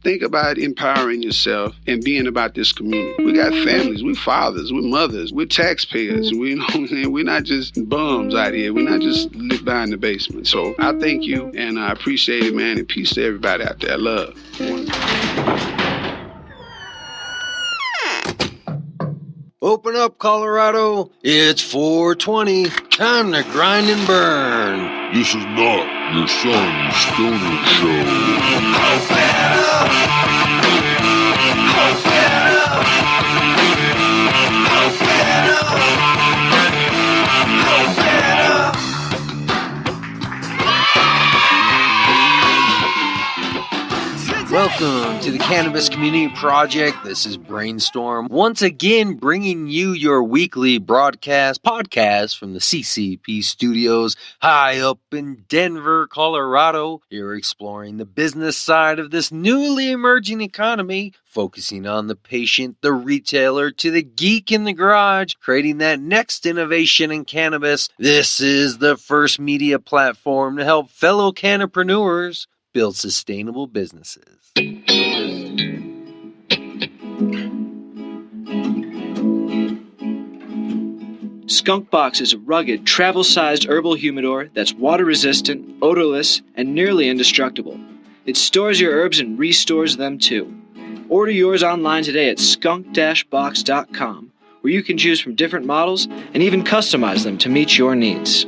Think about empowering yourself and being about this community. We got families, we fathers, we mothers, we're taxpayers. We're not just bums out here. We're not just live behind the basement. So I thank you, and I appreciate it, man, and peace to everybody out there. Love. Open up, Colorado. It's 420. Time to grind and burn. This is not your son's stoner show. Open up! Open up! Open up! Welcome to the Cannabis Community Project. This is Brainstorm, once again bringing you your weekly podcast from the CCP studios high up in Denver, Colorado. You're exploring the business side of this newly emerging economy, focusing on the patient, the retailer, to the geek in the garage, creating that next innovation in cannabis. This is the first media platform to help fellow cannapreneurs build sustainable businesses. Skunk Box is a rugged, travel-sized herbal humidor that's water-resistant, odorless, and nearly indestructible. It stores your herbs and restores them too. Order yours online today at skunk-box.com, where you can choose from different models and even customize them to meet your needs.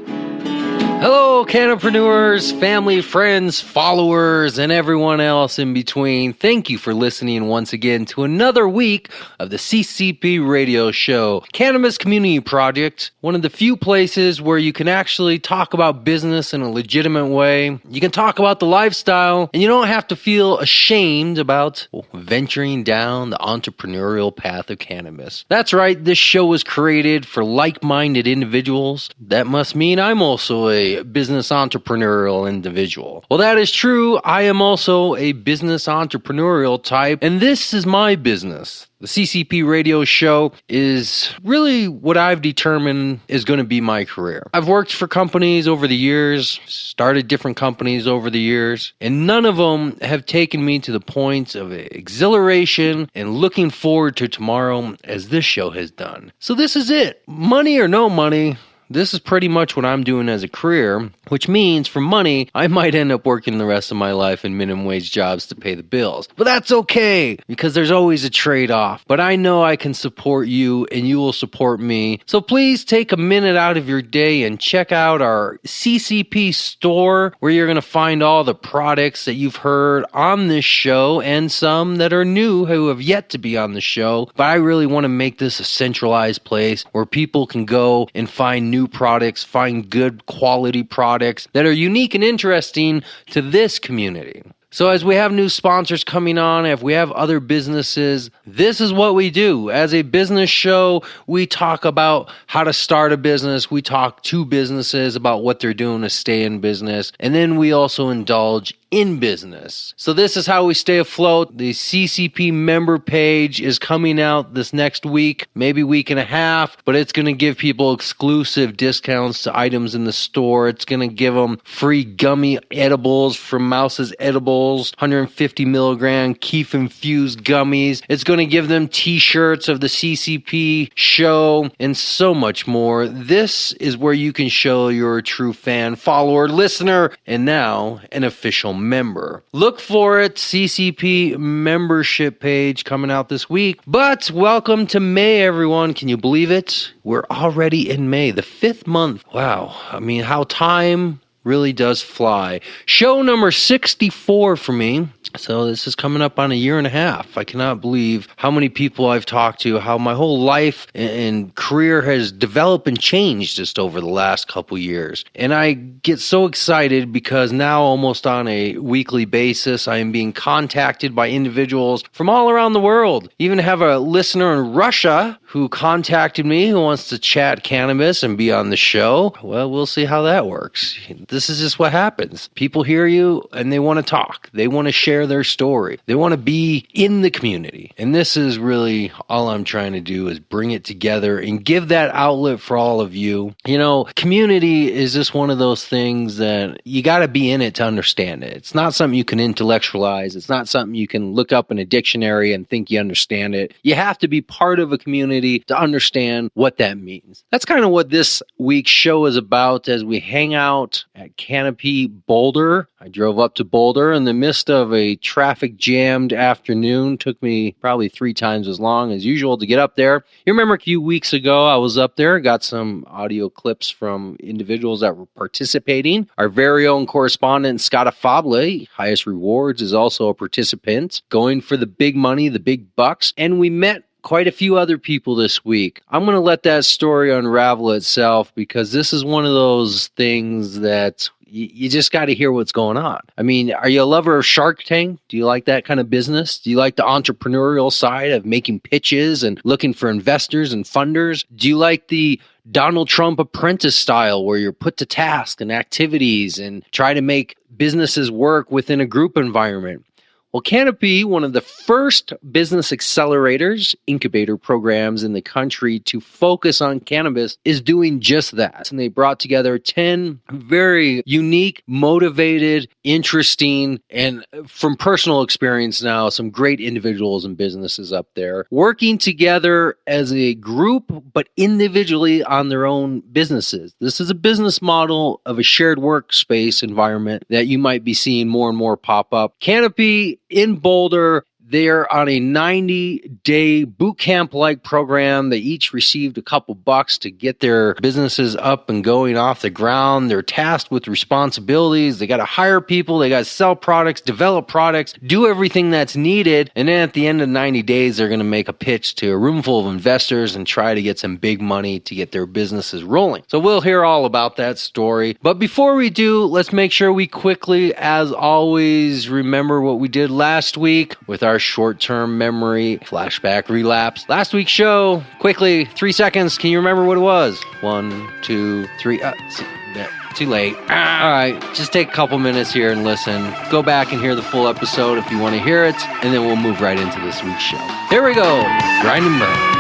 Hello, cannapreneurs, family, friends, followers, and everyone else in between. Thank you for listening once again to another week of the CCP radio show. Cannabis Community Project, one of the few places where you can actually talk about business in a legitimate way. You can talk about the lifestyle, and you don't have to feel ashamed about venturing down the entrepreneurial path of cannabis. That's right, this show was created for like-minded individuals. That must mean I'm also a business entrepreneurial individual. Well, that is true. I am also a business entrepreneurial type, and this is my business. The CCP radio show is really what I've determined is going to be my career. I've worked for companies over the years, started different companies over the years, and none of them have taken me to the point of exhilaration and looking forward to tomorrow as this show has done. So this is it. Money or no money, this is pretty much what I'm doing as a career, which means for money, I might end up working the rest of my life in minimum wage jobs to pay the bills. But that's okay, because there's always a trade-off. But I know I can support you, and you will support me. So please take a minute out of your day and check out our CCP store, where you're going to find all the products that you've heard on this show, and some that are new who have yet to be on the show. But I really want to make this a centralized place where people can go and find new products, find good quality products that are unique and interesting to this community. So as we have new sponsors coming on, if we have other businesses, this is what we do. As a business show, we talk about how to start a business. We talk to businesses about what they're doing to stay in business. And then we also indulge in business. So this is how we stay afloat. The CCP member page is coming out this next week, maybe week and a half, but it's going to give people exclusive discounts to items in the store. It's going to give them free gummy edibles from Mouse's Edibles, 150 milligram keef infused gummies. It's going to give them t-shirts of the CCP show and so much more. This is where you can show you're a true fan, follower, listener, and now an official member. Look for it, CCP membership page coming out this week. But welcome to May, everyone. Can you believe it? We're already in May, the 5th month. Wow. I mean, how time really does fly. Show number 64 for me. So this is coming up on a year and a half. I cannot believe how many people I've talked to, how my whole life and career has developed and changed just over the last couple years. And I get so excited because now almost on a weekly basis, I am being contacted by individuals from all around the world. Even have a listener in Russia who contacted me who wants to chat cannabis and be on the show. Well, we'll see how that works. This is just what happens. People hear you and they want to talk. They want to share share their story. They want to be in the community. And this is really all I'm trying to do, is bring it together and give that outlet for all of you. You know, community is just one of those things that you got to be in it to understand it. It's not something you can intellectualize. It's not something you can look up in a dictionary and think you understand it. You have to be part of a community to understand what that means. That's kind of what this week's show is about as we hang out at Canopy Boulder. I drove up to Boulder in the midst of a traffic jammed afternoon. Took me probably 3 times as long as usual to get up there. You remember a few weeks ago, I was up there, got some audio clips from individuals that were participating. Our very own correspondent, Scott Afable, Highest Rewards, is also a participant, going for the big money, the big bucks. And we met quite a few other people this week. I'm going to let that story unravel itself, because this is one of those things that you just got to hear what's going on. I mean, are you a lover of Shark Tank? Do you like that kind of business? Do you like the entrepreneurial side of making pitches and looking for investors and funders? Do you like the Donald Trump apprentice style, where you're put to task and activities and try to make businesses work within a group environment? Well, Canopy, one of the first business accelerators, incubator programs in the country to focus on cannabis, is doing just that. And they brought together 10 very unique, motivated, interesting, and from personal experience now, some great individuals and businesses up there working together as a group, but individually on their own businesses. This is a business model of a shared workspace environment that you might be seeing more and more pop up. Canopy in Boulder, they're on a 90-day boot camp-like program. They each received a couple bucks to get their businesses up and going off the ground. They're tasked with responsibilities. They got to hire people. They got to sell products, develop products, do everything that's needed. And then at the end of 90 days, they're going to make a pitch to a room full of investors and try to get some big money to get their businesses rolling. So we'll hear all about that story. But before we do, let's make sure we quickly, as always, remember what we did last week with our short-term memory flashback relapse. Last week's show, quickly, 3 seconds. Can you remember what it was? 1, 2, 3. Too late. All right, just take a couple minutes here and listen. Go back and hear the full episode if you want to hear it, and then we'll move right into this week's show. Here we go. Grind and burn.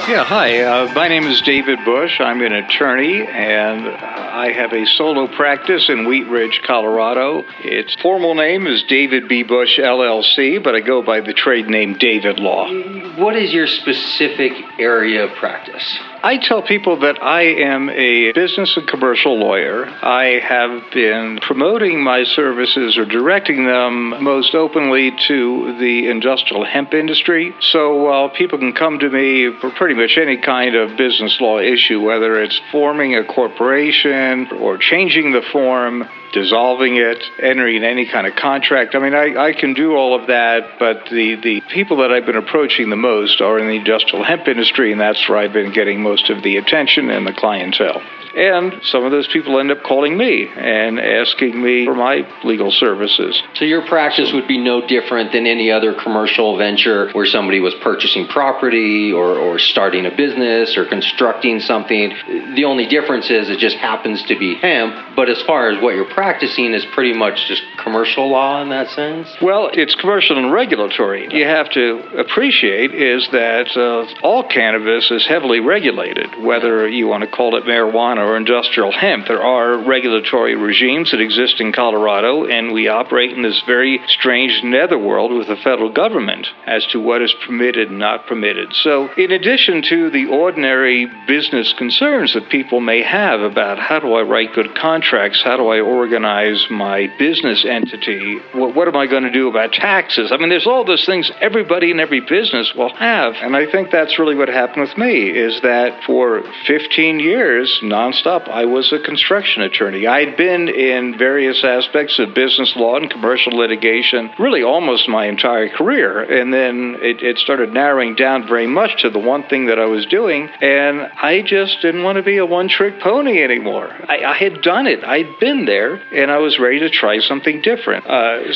Yeah, hi. My name is David Bush. I'm an attorney, and I have a solo practice in Wheat Ridge, Colorado. Its formal name is David B. Bush, LLC, but I go by the trade name David Law. What is your specific area of practice? I tell people that I am a business and commercial lawyer. I have been promoting my services or directing them most openly to the industrial hemp industry. So while people can come to me for pretty much any kind of business law issue, whether it's forming a corporation or changing the form, dissolving it, entering any kind of contract. I mean, I can do all of that, but the people that I've been approaching the most are in the industrial hemp industry, and that's where I've been getting most of the attention and the clientele. And some of those people end up calling me and asking me for my legal services. So your practice would be no different than any other commercial venture where somebody was purchasing property or starting a business or constructing something. The only difference is it just happens to be hemp, but as far as what you're practicing is pretty much just commercial law in that sense? Well, it's commercial and regulatory. You have to appreciate is that all cannabis is heavily regulated, whether you want to call it marijuana or industrial hemp. There are regulatory regimes that exist in Colorado, and we operate in this very strange netherworld with the federal government as to what is permitted and not permitted. So in addition to the ordinary business concerns that people may have about how do I write good contracts, how do I organize my business entity, what am I going to do about taxes? I mean, there's all those things everybody in every business will have. And I think that's really what happened with me, is that for 15 years, nonstop, I was a construction attorney. I'd been in various aspects of business law and commercial litigation really almost my entire career. And then it started narrowing down very much to the one thing that I was doing, and I just didn't want to be a one-trick pony anymore. I had done it. I'd been there, and I was ready to try something different.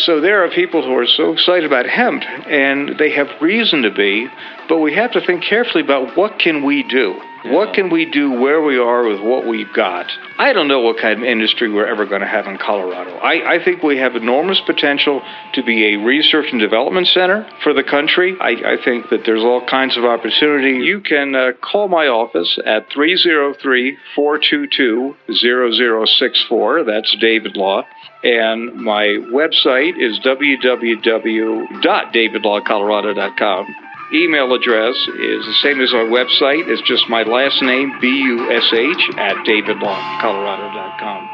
So there are people who are so excited about hemp, and they have reason to be, but we have to think carefully about what can we do. What can we do where we are with what we've got? I don't know what kind of industry we're ever going to have in Colorado. I think we have enormous potential to be a research and development center for the country. I think that there's all kinds of opportunity. You can call my office at 303-422-0064. That's David Law. And my website is www.davidlawcolorado.com. Email address is the same as our website. It's just my last name, BUSH, at davidlawcolorado.com.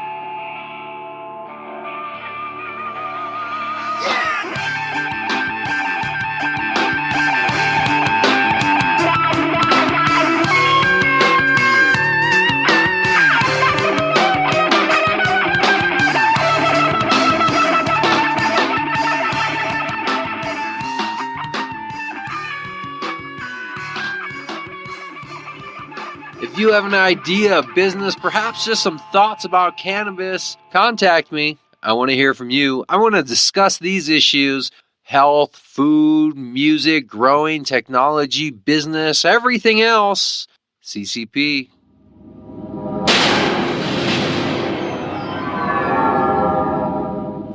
If you have an idea, a business, perhaps just some thoughts about cannabis, contact me. I want to hear from you. I want to discuss these issues: health, food, music, growing, technology, business, everything else. CCP.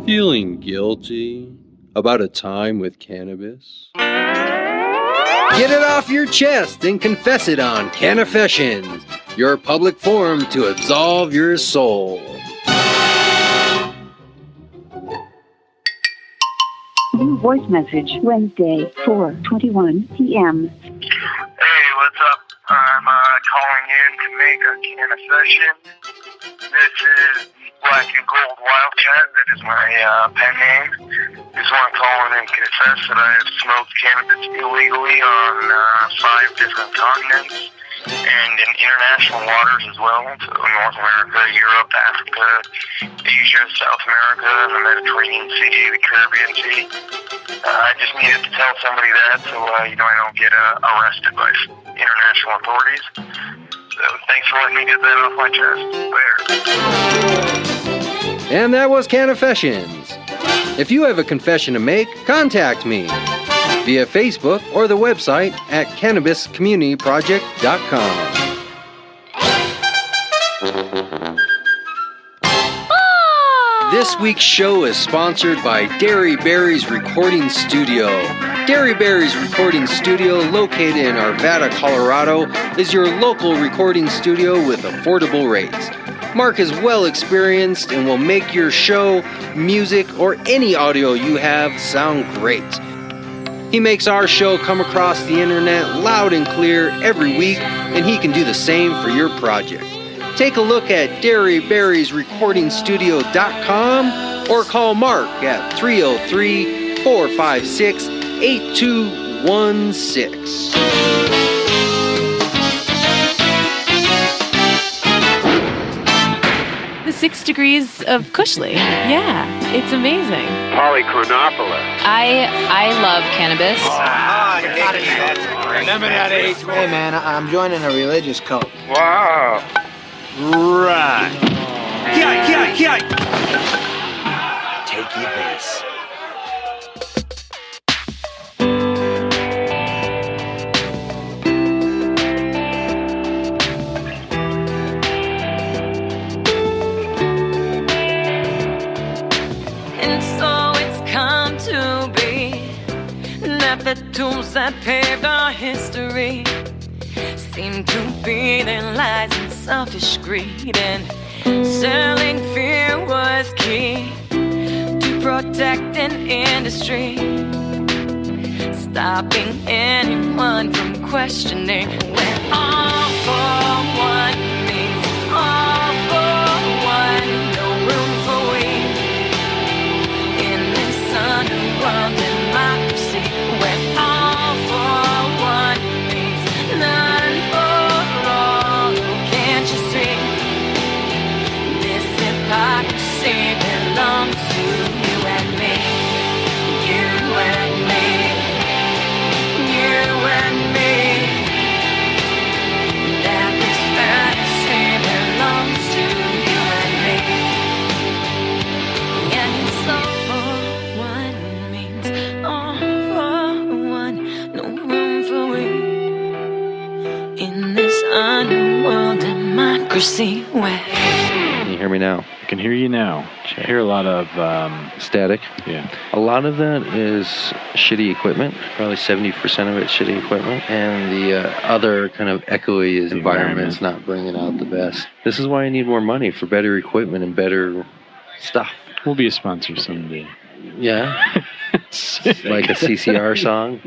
Feeling guilty about a time with cannabis? Get it off your chest and confess it on Canifessions, your public forum to absolve your soul. New voice message, Wednesday, 4:21 p.m. Hey, what's up? I'm calling in to make a confession. This is Black and Gold Wildcat. That is my pen name. Just want to call in and confess that I have smoked cannabis illegally on 5 different continents and in international waters as well. So North America, Europe, Africa, Asia, South America, the Mediterranean Sea, the Caribbean Sea. I just needed to tell somebody that so I don't get arrested by international authorities. So thanks for letting me get that off my chest. Later. And that was Canifessions. If you have a confession to make, contact me via Facebook or the website at cannabiscommunityproject.com. This week's show is sponsored by Dairy Berry's Recording Studio. Dairy Berry's Recording Studio, located in Arvada, Colorado, is your local recording studio with affordable rates. Mark is well experienced and will make your show, music, or any audio you have sound great. He makes our show come across the internet loud and clear every week, and he can do the same for your project. Take a look at dairyberriesrecordingstudio.com or call Mark at 303-456-8216. The 6 Degrees of Kushley. Yeah, it's amazing. Polychronopolis. I love cannabis. Hey man, I'm joining a religious cult. Wow. Right. Yeah. Take your base. And so it's come to be that the tools that paved our history seem to be their lies and selfish greed, and selling fear was key to protect an industry, stopping anyone from questioning when all for one means all for one. No room for we in this underworld democracy when all for one means none for all. Can't you see? This hypocrisy belongs to you and me. You and me. You and me. That this fantasy democracy way. Can you hear me now? I can hear you now. I hear a lot of static. Yeah. A lot of that is shitty equipment. Probably 70% of it's shitty equipment. And the other kind of echoey is environment's not bringing out the best. This is why I need more money for better equipment and better stuff. We'll be a sponsor someday. Yeah. Like a CCR song.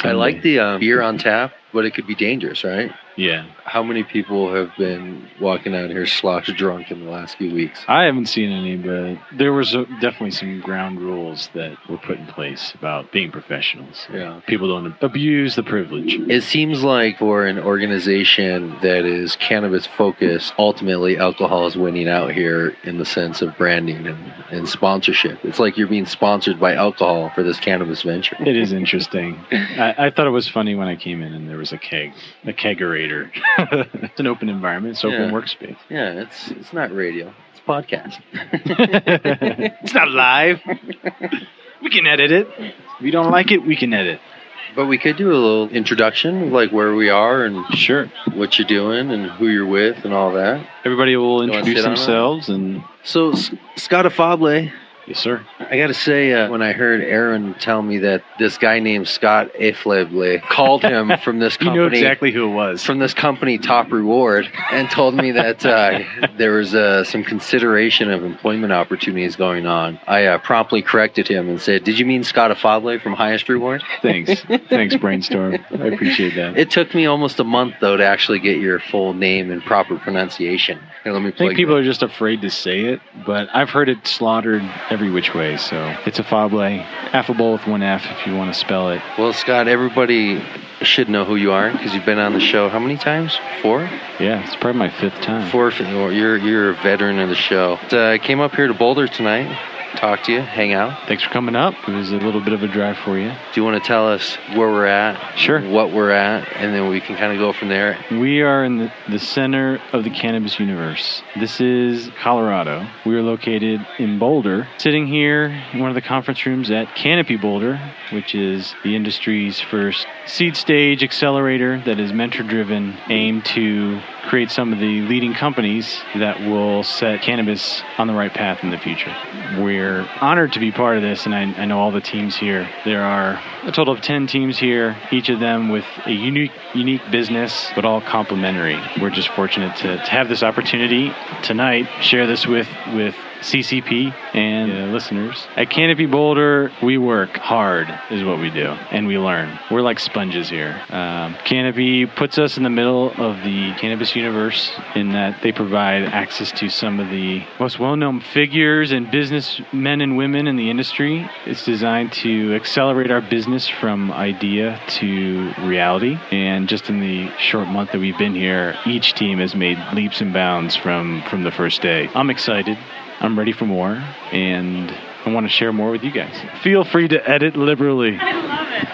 I like the beer on tap, but it could be dangerous, right? Yeah. How many people have been walking out here slosh drunk in the last few weeks? I haven't seen any, but there was definitely some ground rules that were put in place about being professionals. Yeah. People don't abuse the privilege. It seems like for an organization that is cannabis focused, ultimately alcohol is winning out here in the sense of branding and sponsorship. It's like you're being sponsored by alcohol for this cannabis venture. It is interesting. I thought it was funny when I came in and there was a kegerator. It's an open environment. It's open workspace. Yeah, it's not radio. It's podcast. It's not live. We can edit it. If we don't like it, we can edit. But we could do a little introduction, like where we are and sure what you're doing and who you're with and all that. Everybody will introduce themselves. And so, Scott Afable. Yes, sir. I got to say, when I heard Aaron tell me that this guy named Scott Afable called him from this company. You know exactly who it was. From this company, Top Reward, and told me that there was some consideration of employment opportunities going on. I promptly corrected him and said, "Did you mean Scott Afable from Highest Reward?" Thanks. Thanks, Brainstorm. I appreciate that. It took me almost a month, though, to actually get your full name and proper pronunciation. Here, let me I think people are just afraid to say it, but I've heard it slaughtered every which way, so it's Afable, affable with one F if you want to spell it. Well, Scott, everybody should know who you are because you've been on the show how many times? 4? Yeah, it's probably my 5th time. 4. You're a veteran of the show. I came up here to Boulder tonight. Talk to you, hang out. Thanks for coming up. It was a little bit of a drive for you. Do you want to tell us where we're at? Sure. What we're at, and then we can kind of go from there. We are in the center of the cannabis universe. This is Colorado. We are located in Boulder, sitting here in one of the conference rooms at Canopy Boulder, which is the industry's first seed stage accelerator that is mentor-driven, aimed to create some of the leading companies that will set cannabis on the right path in the future. We're honored to be part of this, and I know all the teams here. There are a total of 10 teams here, each of them with a unique business, but all complementary. We're just fortunate to have this opportunity tonight, share this with CCP and listeners. At Canopy Boulder, we work hard is what we do, and we learn. We're like sponges here. Canopy puts us in the middle of the cannabis universe in that they provide access to some of the most well-known figures and businessmen and women in the industry. It's designed to accelerate our business from idea to reality, and just in the short month that we've been here, each team has made leaps and bounds from the first day. I'm excited. I'm ready for more, and I want to share more with you guys. Feel free to edit liberally. I love it.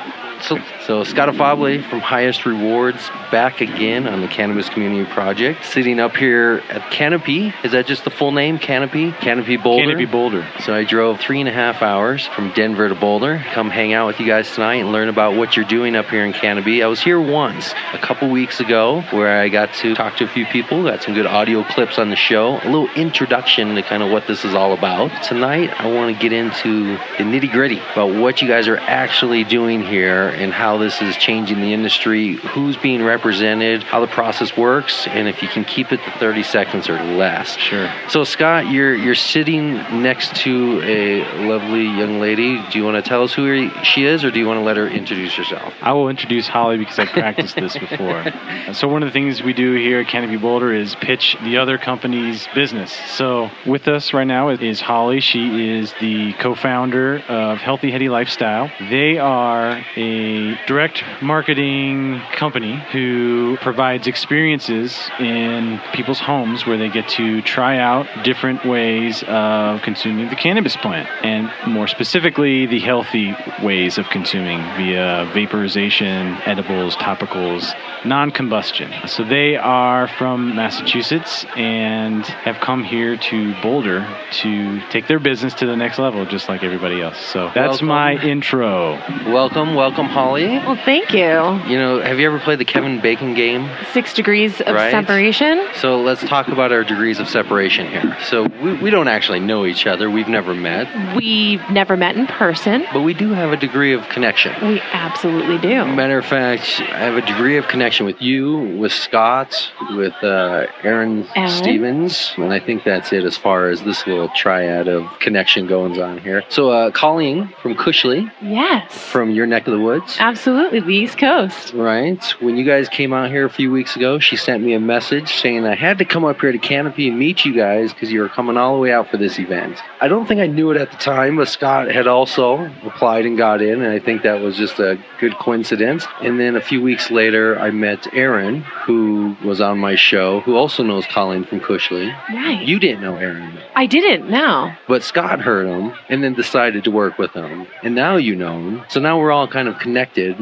So Scott Afable from Highest Rewards back again on the Cannabis Community Project, sitting up here at Canopy. Is that just the full name, Canopy? Canopy Boulder? Canopy Boulder. So I drove 3.5 hours from Denver to Boulder, come hang out with you guys tonight and learn about what you're doing up here in Canopy. I was here once, a couple weeks ago, where I got to talk to a few people, got some good audio clips on the show, a little introduction to kind of what this is all about. Tonight, I want to get into the nitty-gritty about what you guys are actually doing here and how this is changing the industry, who's being represented, how the process works, and if you can keep it to 30 seconds or less. Sure. So Scott, you're sitting next to a lovely young lady. Do you want to tell us who she is, or do you want to let her introduce herself? I will introduce Holly because I've practiced this before. So one of the things we do here at Canopy Boulder is pitch the other company's business. So with us right now is Holly. She is the co-founder of Headie Lifestyle. They are a direct marketing company who provides experiences in people's homes where they get to try out different ways of consuming the cannabis plant, and more specifically the healthy ways of consuming via vaporization, edibles, topicals, non-combustion. So they are from Massachusetts and have come here to Boulder to take their business to the next level, just like everybody else. So that's my intro. Welcome, Holly. Okay. Well, thank you. You know, have you ever played the Kevin Bacon game? 6 degrees of Right. separation. So let's talk about our degrees of separation here. So we don't actually know each other. We've never met. We've never met in person. But we do have a degree of connection. We absolutely do. Matter of fact, I have a degree of connection with you, with Scott, with Aaron Stevens, and I think that's it as far as this little triad of connection goings on here. So Colleen from Cushley. Yes. From your neck of the woods. Absolutely, the East Coast. Right. When you guys came out here a few weeks ago, she sent me a message saying I had to come up here to Canopy and meet you guys because you were coming all the way out for this event. I don't think I knew it at the time, but Scott had also applied and got in, and I think that was just a good coincidence. And then a few weeks later, I met Aaron, who was on my show, who also knows Colleen from Cushley. Right. You didn't know Aaron. I didn't, no. But Scott heard him and then decided to work with him. And now you know him. So now we're all kind of connected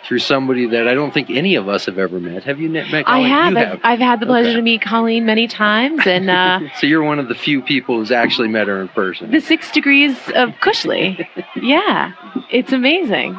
through somebody that I don't think any of us have ever met. Have you met Colleen? I have. You have. I've had the pleasure to meet Colleen many times. And so you're one of the few people who's actually met her in person. the 6 degrees of Cushley. Yeah, it's amazing.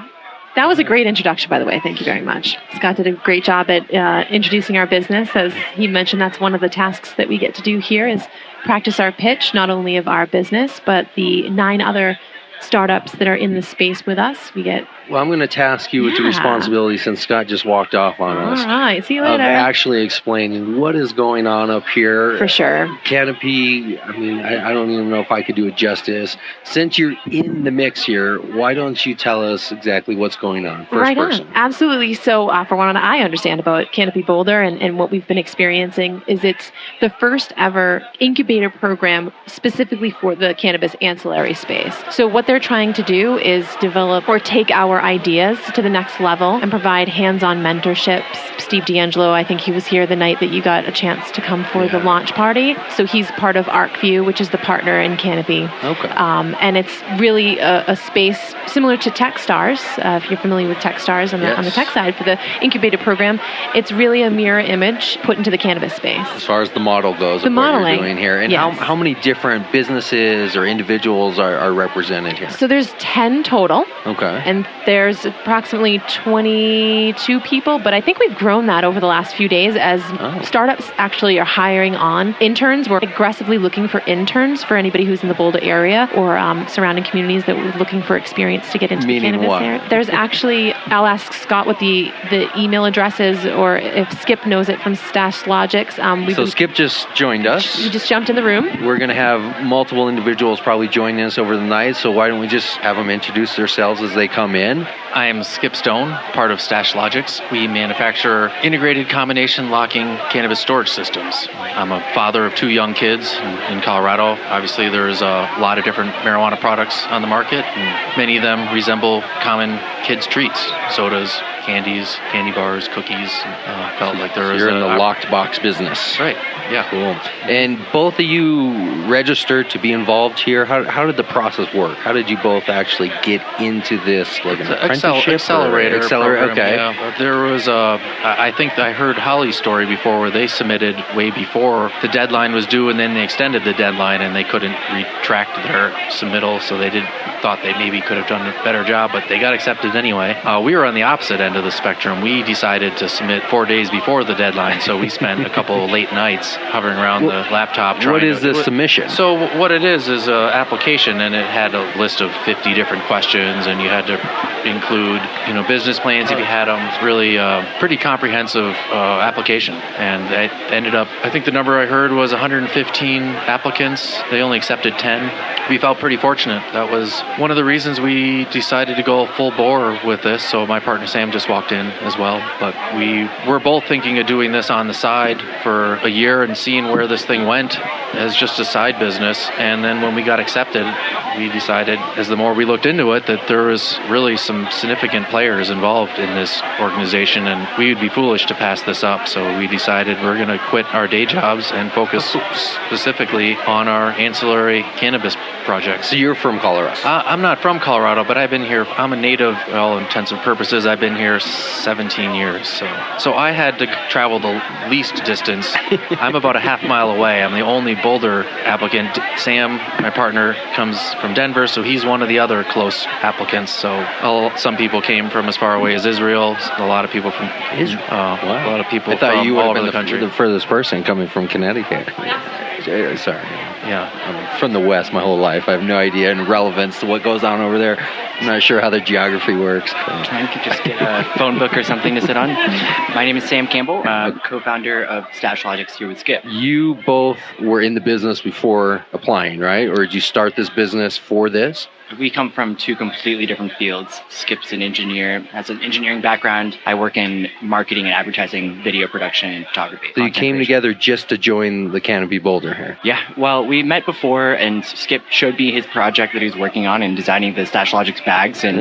That was a great introduction, by the way. Thank you very much. Scott did a great job at introducing our business. As he mentioned, that's one of the tasks that we get to do here is practice our pitch, not only of our business, but the 9 other startups that are in the space with us. We get... Well, I'm going to task you with the responsibility, since Scott just walked off on us. All right, see you later. Of actually explaining what is going on up here. For sure. Canopy, I mean, I don't even know if I could do it justice. Since you're in the mix here, why don't you tell us exactly what's going on? First person. On. Absolutely. So for what I understand about Canopy Boulder and what we've been experiencing is it's the first ever incubator program specifically for the cannabis ancillary space. So what they're trying to do is develop or take our ideas to the next level and provide hands-on mentorships. Steve D'Angelo, I think he was here the night that you got a chance to come for the launch party. So he's part of ArcView, which is the partner in Canopy. Okay. And it's really a space similar to Techstars. If you're familiar with Techstars on the tech side for the incubator program, it's really a mirror image put into the cannabis space. As far as the model goes, the modeling what you're doing here, and how many different businesses or individuals are represented here? So there's 10 total. Okay. And there's approximately 22 people, but I think we've grown that over the last few days as startups actually are hiring on interns. We're aggressively looking for interns for anybody who's in the Boulder area or surrounding communities that we're looking for experience to get into the cannabis area. There's actually, I'll ask Scott what the email address is, or if Skip knows it from Stashlogix. So Skip just joined us. He just jumped in the room. We're going to have multiple individuals probably join us over the night, so why don't we just have them introduce themselves as they come in? I am Skip Stone, part of Stashlogix. We manufacture integrated combination locking cannabis storage systems. I'm a father of 2 young kids in Colorado. Obviously, there's a lot of different marijuana products on the market, and many of them resemble common kids' treats, sodas, candies, candy bars, cookies. Felt like there was You're in the locked box business. Right, yeah. Cool. And both of you registered to be involved here. How did the process work? How did you both actually get into this, like an apprenticeship? Accelerator program, okay. Yeah. There was I think I heard Holly's story before where they submitted way before the deadline was due, and then they extended the deadline and they couldn't retract their submittal, so they thought they maybe could have done a better job, but they got accepted anyway. We were on the opposite end of the spectrum. We decided to submit 4 days before the deadline, so we spent a couple of late nights hovering around the laptop trying What is this submission? So what it is an application, and it had a list of 50 different questions, and you had to include business plans if you had them. It's really pretty comprehensive application, and it ended up, I think the number I heard was 115 applicants. They only accepted 10. We felt pretty fortunate. That was one of the reasons we decided to go full bore with this. So my partner Sam just walked in as well, but we were both thinking of doing this on the side for a year and seeing where this thing went as just a side business. And then when we got accepted, we decided, as the more we looked into it, that there was really some significant players involved in this organization, and we would be foolish to pass this up. So we decided we're going to quit our day jobs and focus specifically on our ancillary cannabis projects. So you're from Colorado? I'm not from Colorado, but I've been here. I'm a native, for all intents and purposes. I've been here 17 years. So I had to travel the least distance. I'm about a half mile away. I'm the only Boulder applicant. Sam, my partner, comes from Denver, so he's one of the other close applicants. So some people came from as far away as Israel. A lot of people from Israel. A lot of people I thought from you would all have over been the country. the furthest person coming from Connecticut. Sorry. Yeah. I'm from the West my whole life. I have no idea in relevance to what goes on over there. I'm not sure how the geography works. I could just get a phone book or something to sit on. My name is Sam Campbell, co-founder of Stashlogix here with Skip. You both were in the business before applying, right? Or did you start this business for this? We come from two completely different fields. Skip's an engineer, has an engineering background. I work in marketing and advertising, video production, and photography. So you came together just to join the Canopy Boulder here? Yeah, well, we met before, and Skip showed me his project that he was working on in designing the Stashlogix bags, and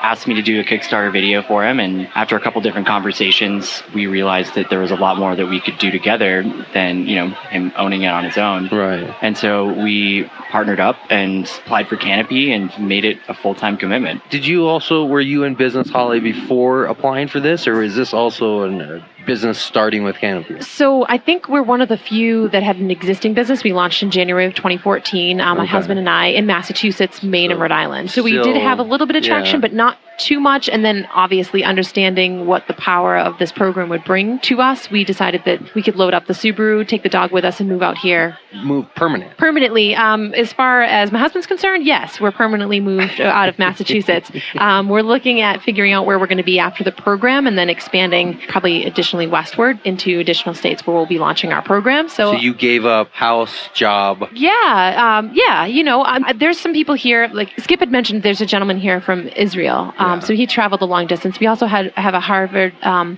asked me to do a Kickstarter video for him. And after a couple different conversations, we realized that there was a lot more that we could do together than, him owning it on his own. Right. And so we partnered up and applied for Canopy and made it a full-time commitment. Were you in business, Holly, before applying for this, or is this also a business starting with Canopy? So I think we're one of the few that had an existing business. We launched in January of 2014, my husband and I, in Massachusetts, Maine, and Rhode Island. So we did have a little bit of traction, but not too much. And then obviously understanding what the power of this program would bring to us, we decided that we could load up the Subaru, take the dog with us, and move out here. Move Permanently. As far as my husband's concerned, yes, we're permanently moved out of Massachusetts. We're looking at figuring out where we're going to be after the program and then expanding probably additionally westward into additional states where we'll be launching our program. So you gave up house, job? Yeah. There's some people here, like Skip had mentioned, there's a gentleman here from Israel. So he traveled a long distance. We also have a Harvard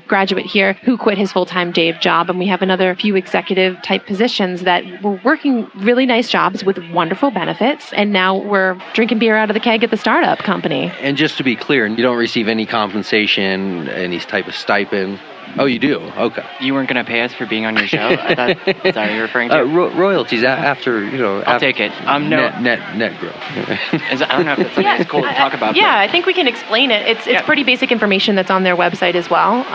graduate here who quit his full-time day job, and we have another few executive type positions that were working really nice jobs with wonderful benefits, and now we're drinking beer out of the keg at the startup company. And just to be clear, you don't receive any compensation, any type of stipend? Oh, you do? Okay. You weren't going to pay us for being on your show? I thought that's what you're referring to? Royalties after, I'll take it. No. Net growth. I don't know if that's something that's cool to talk about. Yeah, I think we can explain it. It's pretty basic information that's on their website as well.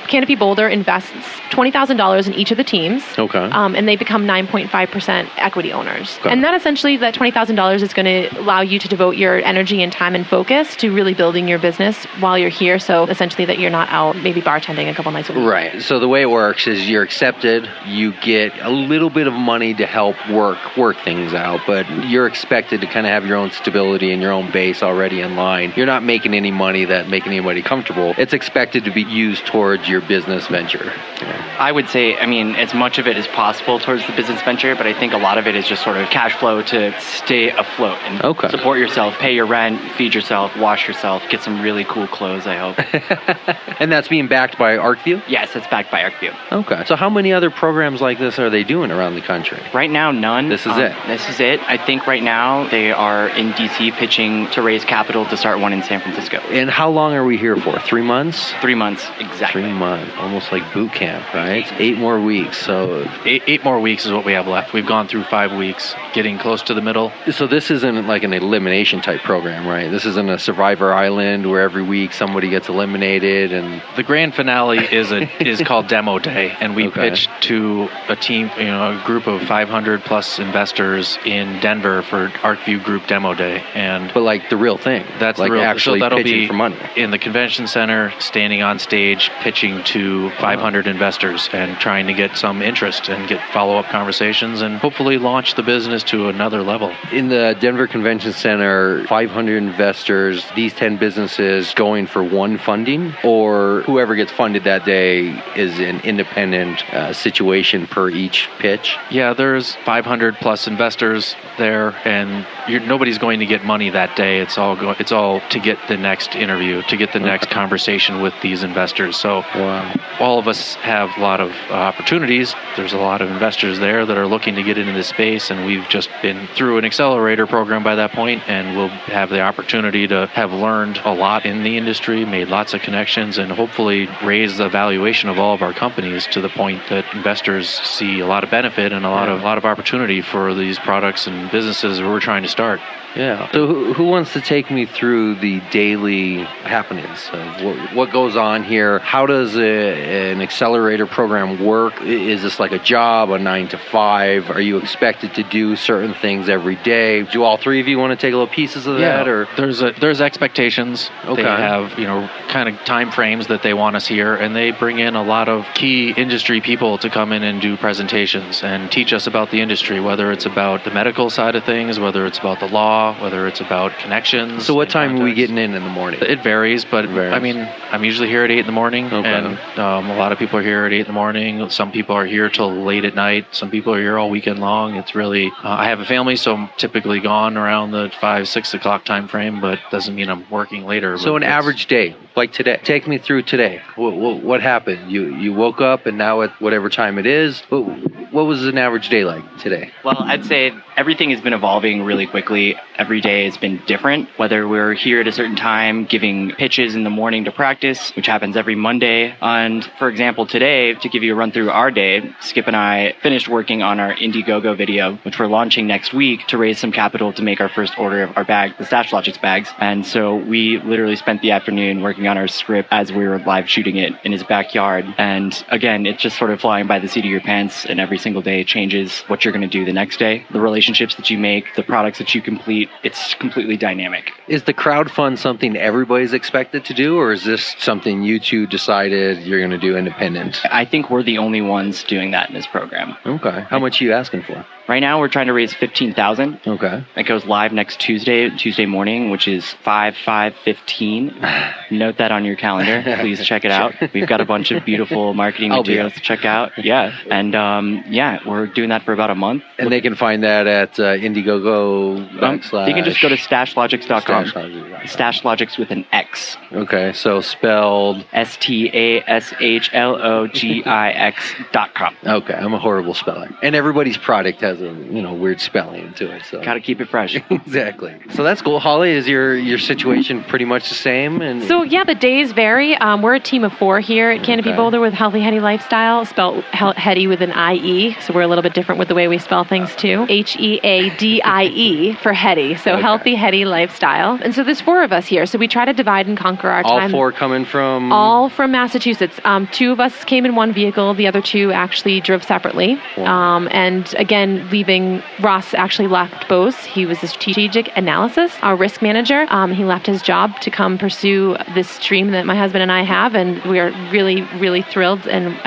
Canopy Boulder invests $20,000 in each of the teams. Okay. And they become 9.5% equity owners. Okay. And that essentially, that $20,000 is going to allow you to devote your energy and time and focus to really building your business while you're here. So essentially that you're not out maybe bartending a couple nights a week. Right. So the way it works is you're accepted, you get a little bit of money to help work things out, but you're expected to kind of have your own stability and your own base already in line. You're not making any money that making anybody comfortable. It's expected to be used towards your business venture. I would say, as much of it as possible towards the business venture, but I think a lot of it is just sort of cash flow to stay afloat and support yourself, pay your rent, feed yourself, wash yourself, get some really cool clothes, I hope. And that's being backed by ArcView? Yes, it's backed by ArcView. Okay. So how many other programs like this are they doing around the country? Right now, none. This is it? This is it. I think right now they are in D.C. pitching to raise capital to start one in San Francisco. And how long are we here for? 3 months? 3 months, exactly. 3 months. Almost like boot camp, right? 8 more weeks. So eight more weeks is what we have left. We've gone through 5 weeks, getting close to the middle. So this isn't like an elimination type program, right? This isn't a Survivor Island where every week somebody gets eliminated and... The grand finale is called Demo Day, and we pitched to a team, a group of 500 plus investors in Denver for ArcView Group Demo Day, but like the real thing, that's like the real. Actually, so that'll pitching be for money in the convention center, standing on stage, pitching to 500 investors and trying to get some interest and get follow-up conversations and hopefully launch the business to another level. In the Denver Convention Center, 500 investors, these 10 businesses going for one funding, or whoever gets funded that day is an independent situation per each pitch? Yeah, there's 500 plus investors there, and nobody's going to get money that day. It's all to get the next interview, to get the next conversation with these investors. So all of us have a lot of opportunities. There's a lot of investors there that are looking to get into this space, and we've just been through an accelerator program by that point, and we'll have the opportunity to have learned a lot in the industry, made lots of connections, and hopefully raise raise the valuation of all of our companies to the point that investors see a lot of benefit and a lot of opportunity for these products and businesses that we're trying to start. Yeah. So who wants to take me through the daily happenings of what goes on here? How does an accelerator program work? Is this like a job, a 9 to 5? Are you expected to do certain things every day? Do all three of you want to take little pieces of that? Or there's expectations. Okay. They have kind of time frames that they want us here, and they bring in a lot of key industry people to come in and do presentations and teach us about the industry, whether it's about the medical side of things, whether it's about the law, whether it's about connections. So what time are we getting in the morning? It varies, but I mean, I'm usually here at 8 in the morning, and a lot of people are here at 8 in the morning. Some people are here till late at night. Some people are here all weekend long. It's really, I have a family, so I'm typically gone around the 5, 6 o'clock time frame, but doesn't mean I'm working later. So an average day, like today. Take me through today. What happened? You woke up, and now at whatever time it is, what was an average day like today? Well, I'd say everything has been evolving really quickly. Every day has been different, whether we're here at a certain time giving pitches in the morning to practice, which happens every Monday. And for example, today, to give you a run through our day, Skip and I finished working on our Indiegogo video, which we're launching next week to raise some capital to make our first order of our bag, the Stashlogix bags. And so we literally spent the afternoon working on our script as we were live shooting it in his backyard. And again, it's just sort of flying by the seat of your pants, and every single day changes what you're going to do the next day. The relationships that you make, the products that you complete, it's completely dynamic. Is the crowdfund something everybody's expected to do, or is this something you two decided you're going to do independent? I think we're the only ones doing that in this program. Okay. How much are you asking for? Right now, we're trying to raise $15,000. Okay. It goes live next Tuesday morning, which is 5/5/15. Note that on your calendar. Please check it out. We've got a bunch of beautiful marketing materials to check out. Yeah. And we're doing that for about a month. And they can find that at Indiegogo / You can just go to Stashlogix.com. Stashlogix with an X. Okay. So spelled Stashlogix.com. Okay. I'm a horrible speller. And everybody's product has a weird spelling to it. So gotta keep it fresh. Exactly. So that's cool. Holly, is your situation pretty much the same? And so the days vary. We're a team of 4 here at Canopy Boulder with Healthy Headie Lifestyle, spelled Headie with an IE. So we're a little bit different with the way we spell things too. HEADIE for Headie. So Healthy Headie Lifestyle. And so there's 4 of us here. So we try to divide and conquer our time. All 4 coming from? All from Massachusetts. 2 of us came in one vehicle. The other 2 actually drove separately. Wow. And again, leaving, Ross actually left Bose. He was a strategic analysis, our risk manager. He left his job to come pursue this dream that my husband and I have, and we are really, really thrilled and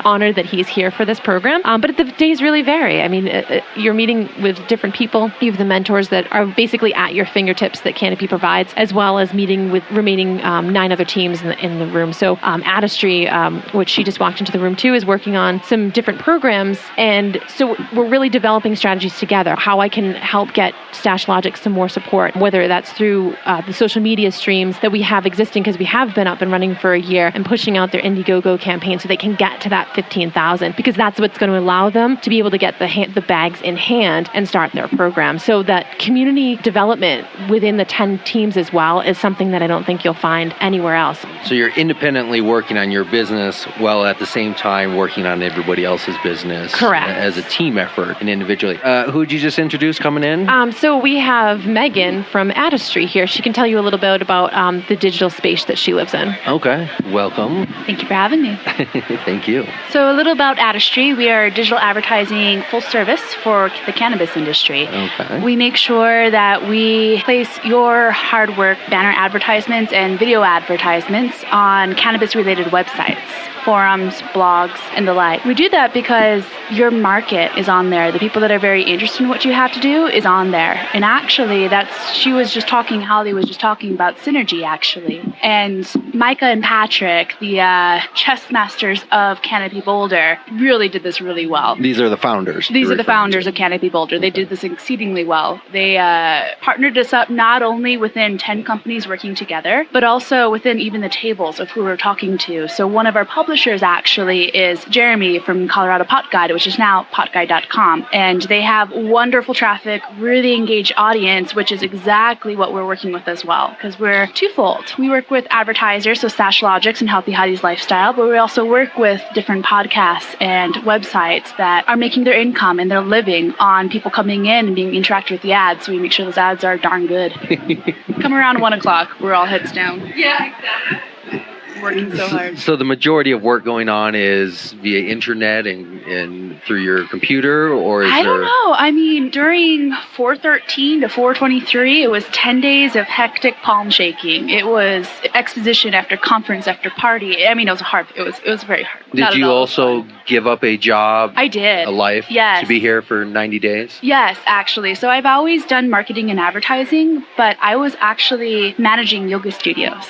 honored that he's here for this program. But the days really vary. I mean, you're meeting with different people. You have the mentors that are basically at your fingertips that Canopy provides, as well as meeting with remaining 9 other teams in the room. So Adistry, which she just walked into the room too, is working on some different programs, and so we're really developing strategies together, how I can help get Stashlogix some more support, whether that's through the social media streams that we have existing, because we have been up and running for a year, and pushing out their Indiegogo campaign so they can get to that 15,000, because that's what's going to allow them to be able to get the bags in hand and start their program. So that community development within the 10 teams as well is something that I don't think you'll find anywhere else. So you're independently working on your business while at the same time working on everybody else's business. Correct. As a team effort and individually. Who'd you just introduce coming in? So we have Megan from Adistry here. She can tell you a little bit about the digital space that she lives in. Okay. Welcome. Thank you for having me. Thank you. So a little about Adistry. We are digital advertising full service for the cannabis industry. Okay. We make sure that we place your hard work, banner advertisements, and video advertisements on cannabis-related websites, forums, blogs, and the like. We do that because your market is on there. The people that are very interested in what you have to do is on there. And actually, Holly was just talking about synergy, actually. And Micah and Patrick, the chess masters of Canopy Boulder, really did this really well. These are the founders. These are the founders of Canopy Boulder. They did this exceedingly well. They partnered us up not only within 10 companies working together, but also within even the tables of who we're talking to. So one of our publishers publishers actually is Jeremy from Colorado Pot Guide, which is now potguide.com. And they have wonderful traffic, really engaged audience, which is exactly what we're working with as well. Because we're twofold. We work with advertisers, so Stashlogix and Healthy Headie's Lifestyle, but we also work with different podcasts and websites that are making their income and their living on people coming in and being interactive with the ads. So we make sure those ads are darn good. Come around 1 o'clock, we're all heads down. Yeah, exactly. Working so hard. So the majority of work going on is via internet and through your computer, or is I don't know. I mean, during 4/13 to 4/23, it was 10 days of hectic palm shaking. It was exposition after conference after party. I mean, it was hard. It was very hard. Did you also give up a job? I did. A life? Yes. To be here for 90 days? Yes, actually. So I've always done marketing and advertising, but I was actually managing yoga studios.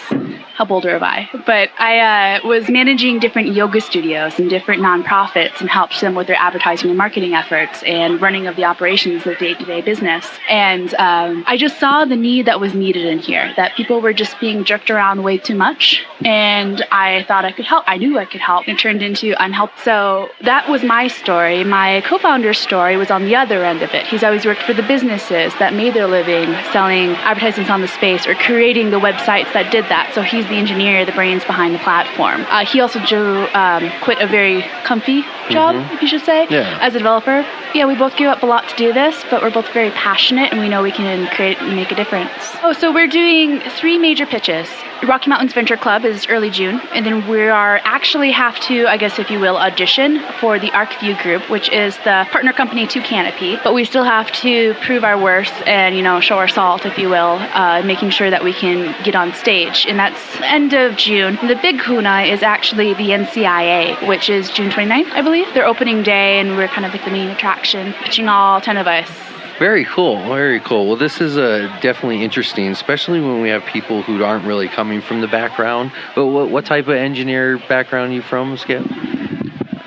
How bold am I? But I was managing different yoga studios and different nonprofits and helped them with their advertising and marketing efforts and running of the operations of day-to-day business. And I just saw the need that was needed in here, that people were just being jerked around way too much. And I thought I could help. I knew I could help. It turned into unhelped. So that was my story. My co-founder's story was on the other end of it. He's always worked for the businesses that made their living selling advertisements on the space or creating the websites that did that. So he's the engineer, the brains behind the platform. He also quit a very comfy job, if you should say, as a developer. Yeah, we both gave up a lot to do this, but we're both very passionate and we know we can create and make a difference. Oh, so we're doing 3 major pitches. Rocky Mountains Venture Club is early June, and then we have to, I guess if you will, audition for the ArcView Group, which is the partner company to Canopy. But we still have to prove our worth and, show our salt, if you will, making sure that we can get on stage. And that's end of June. The big kahuna is actually the NCIA, which is June 29th, I believe. Their opening day, and we're kind of like the main attraction, pitching all 10 of us. Very cool, very cool. Well, this is definitely interesting, especially when we have people who aren't really coming from the background. But what type of engineer background are you from, Skip?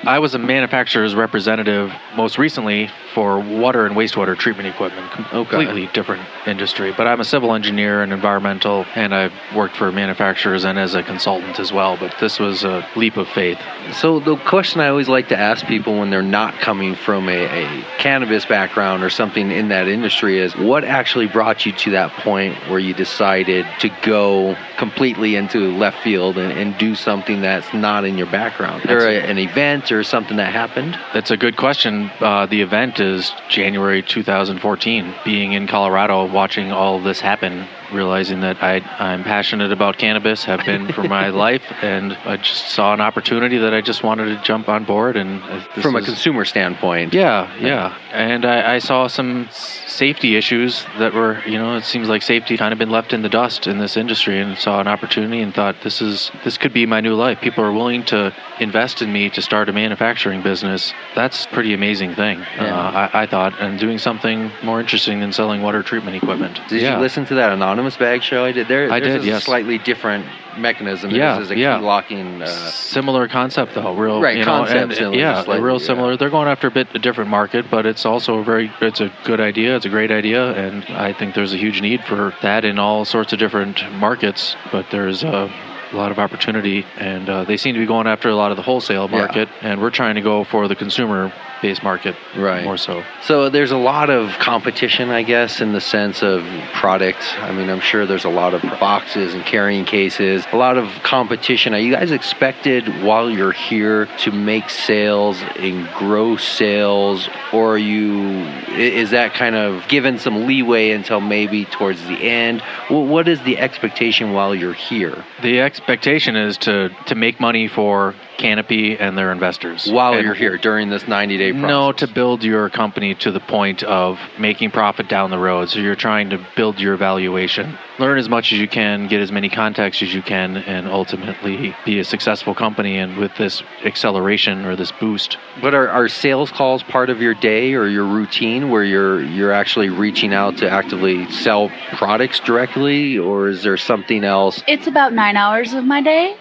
I was a manufacturer's representative most recently for water and wastewater treatment equipment. Completely different industry. But I'm a civil engineer and environmental, and I've worked for manufacturers and as a consultant as well. But this was a leap of faith. So the question I always like to ask people when they're not coming from a cannabis background or something in that industry is, what actually brought you to that point where you decided to go completely into left field and do something that's not in your background? Is there an event or something that happened? That's a good question. The event is January 2014. Being in Colorado, watching all of this happen, realizing that I'm passionate about cannabis, have been for my life, and I just saw an opportunity that I just wanted to jump on board. And from a consumer standpoint. Yeah. And I saw some safety issues that were, it seems like safety kind of been left in the dust in this industry, and saw an opportunity and thought this could be my new life. People are willing to invest in me to start a manufacturing business. That's a pretty amazing thing, I thought, and doing something more interesting than selling water treatment equipment. Did you listen to that Anonymous Bag show I did? I did, yes. A slightly different mechanism. This is a key locking. Similar concept, though. Real, concept. Real similar. They're going after a different market, but it's also it's a good idea. It's a great idea, and I think there's a huge need for that in all sorts of different markets. But there's a lot of opportunity, and they seem to be going after a lot of the wholesale market, and we're trying to go for the consumer-based market more so. So there's a lot of competition, I guess, in the sense of product. I mean, I'm sure there's a lot of boxes and carrying cases, a lot of competition. Are you guys expected while you're here to make sales and grow sales, or is that kind of given some leeway until maybe towards the end? What is the expectation while you're here? The expectation is to make money for Canopy and their investors. While you're here, during this 90-day process? No, to build your company to the point of making profit down the road. So you're trying to build your valuation. Learn as much as you can, get as many contacts as you can, and ultimately be a successful company. And with this acceleration or this boost. But are sales calls part of your day or your routine where you're actually reaching out to actively sell products directly, or is there something else? It's about 9 hours of my day.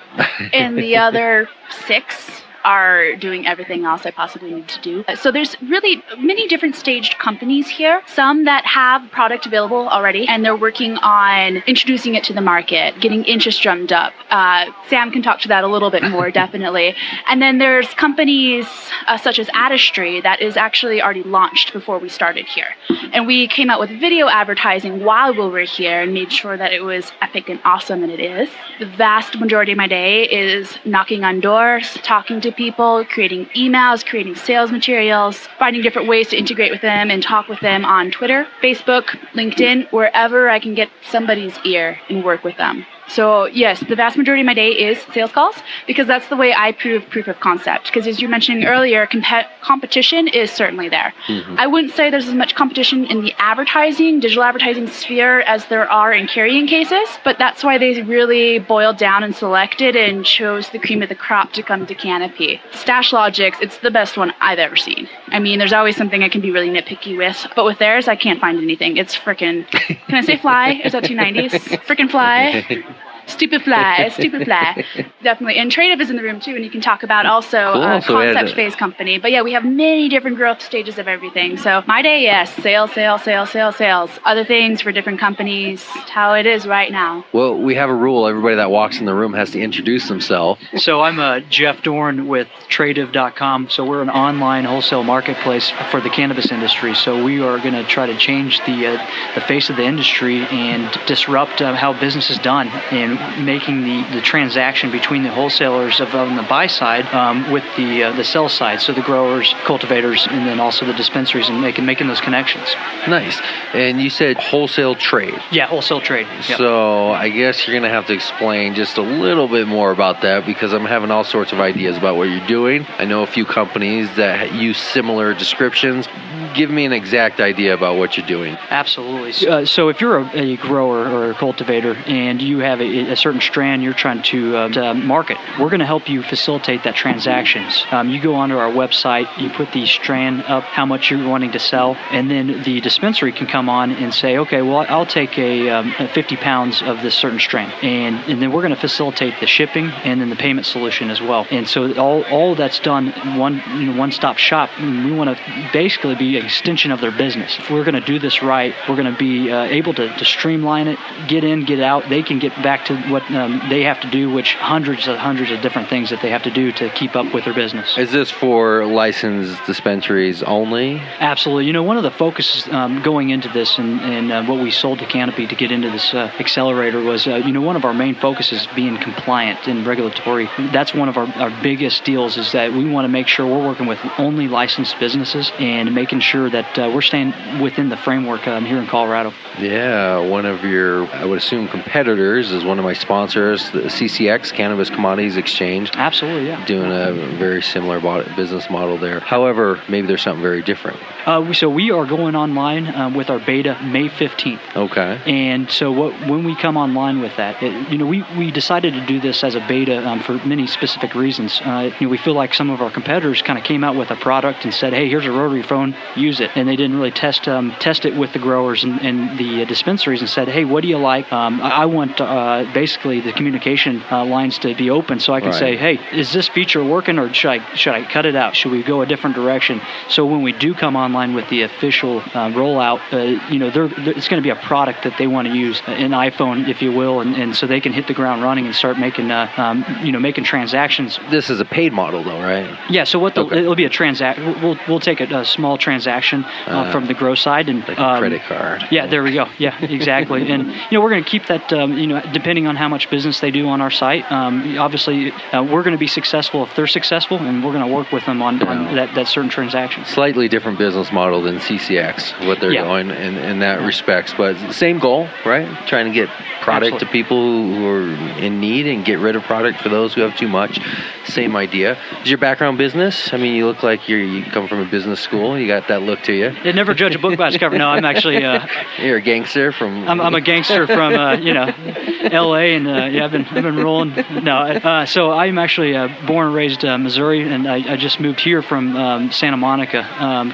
And the other 6, are doing everything else I possibly need to do. So there's really many different staged companies here, some that have product available already, and they're working on introducing it to the market, getting interest drummed up. Sam can talk to that a little bit more, definitely. And then there's companies such as Adistry that is actually already launched before we started here. And we came out with video advertising while we were here and made sure that it was epic and awesome, and it is. The vast majority of my day is knocking on doors, talking to people, creating emails, creating sales materials, finding different ways to integrate with them and talk with them on Twitter, Facebook, LinkedIn, wherever I can get somebody's ear and work with them. So yes, the vast majority of my day is sales calls, because that's the way I prove proof of concept. Because as you mentioned earlier, competition is certainly there. I wouldn't say there's as much competition in the digital advertising sphere as there are in carrying cases, but that's why they really boiled down and selected and chose the cream of the crop to come to Canopy. Stashlogix, it's the best one I've ever seen. I mean, there's always something I can be really nitpicky with, but with theirs, I can't find anything. It's frickin', can I say fly? Is that too 90s? Frickin' fly. Stupid fly. Definitely. And Tradiv is in the room too, and you can talk about also a concept phase company. But yeah, we have many different growth stages of everything. So my day, yes, sales. Other things for different companies. It's how it is right now. Well, we have a rule. Everybody that walks in the room has to introduce themselves. So I'm Jeff Dorn with Tradiv.com. So we're an online wholesale marketplace for the cannabis industry. So we are going to try to change the face of the industry and disrupt how business is done, and making the transaction between the wholesalers on the buy side with the sell side, so the growers, cultivators, and then also the dispensaries, and making those connections. Nice. And you said wholesale trade. Yeah, wholesale trade. Yep. So I guess you're going to have to explain just a little bit more about that, because I'm having all sorts of ideas about what you're doing. I know a few companies that use similar descriptions. Give me an exact idea about what you're doing. Absolutely. So if you're a grower or a cultivator and you have a certain strand you're trying to market, we're going to help you facilitate that transactions. You go onto our website, you put the strand up, how much you're wanting to sell, and then the dispensary can come on and say, okay, well, I'll take a 50 pounds of this certain strand, and then we're going to facilitate the shipping and then the payment solution as well. And so all that's done one-stop shop. We want to basically be an extension of their business. If we're going to do this right, we're going to be able to streamline it, get in, get out. They can get back to what they have to do, which hundreds of different things that they have to do to keep up with their business. Is this for licensed dispensaries only? Absolutely. One of the focuses going into this and what we sold to Canopy to get into this accelerator was, one of our main focuses being compliant and regulatory. That's one of our biggest deals, is that we want to make sure we're working with only licensed businesses and making sure that we're staying within the framework here in Colorado. Yeah, one of your, I would assume, competitors is one of my sponsors, the CCX, Cannabis Commodities Exchange. Absolutely, yeah. Doing a very similar business model there. However, maybe there's something very different. So we are going online with our beta May 15th. Okay. And so when we come online with that, we decided to do this as a beta for many specific reasons. We feel like some of our competitors kind of came out with a product and said, hey, here's a rotary phone, use it. And they didn't really test it with the growers and the dispensaries and said, hey, what do you like? I want basically the communication lines to be open, so I can say, hey, is this feature working, or should I cut it out? Should we go a different direction? So when we do come online with the official rollout, it's going to be a product that they want to use, an iPhone, if you will, and so they can hit the ground running and start making making transactions. This is a paid model, though, right? Yeah. So it'll be a transaction. We'll take a small transaction from the grow side, and like a credit card. Yeah, there we go. Yeah, exactly. And we're going to keep that. Depending on how much business they do on our site, obviously we're going to be successful if they're successful, and we're going to work with them on that certain transaction. Slightly different business model than CCX, what they're doing in that respects, but same goal, right? Trying to get product to people who are in need and get rid of product for those who have too much. Same idea. Is your background business? I mean, you look like you come from a business school. You got that look to you. You never judge a book by its cover. No, I'm actually... You're a gangster from... I'm a gangster from, L.A., and I've been rolling. No, so I'm actually born and raised Missouri, and I just moved here from Santa Monica,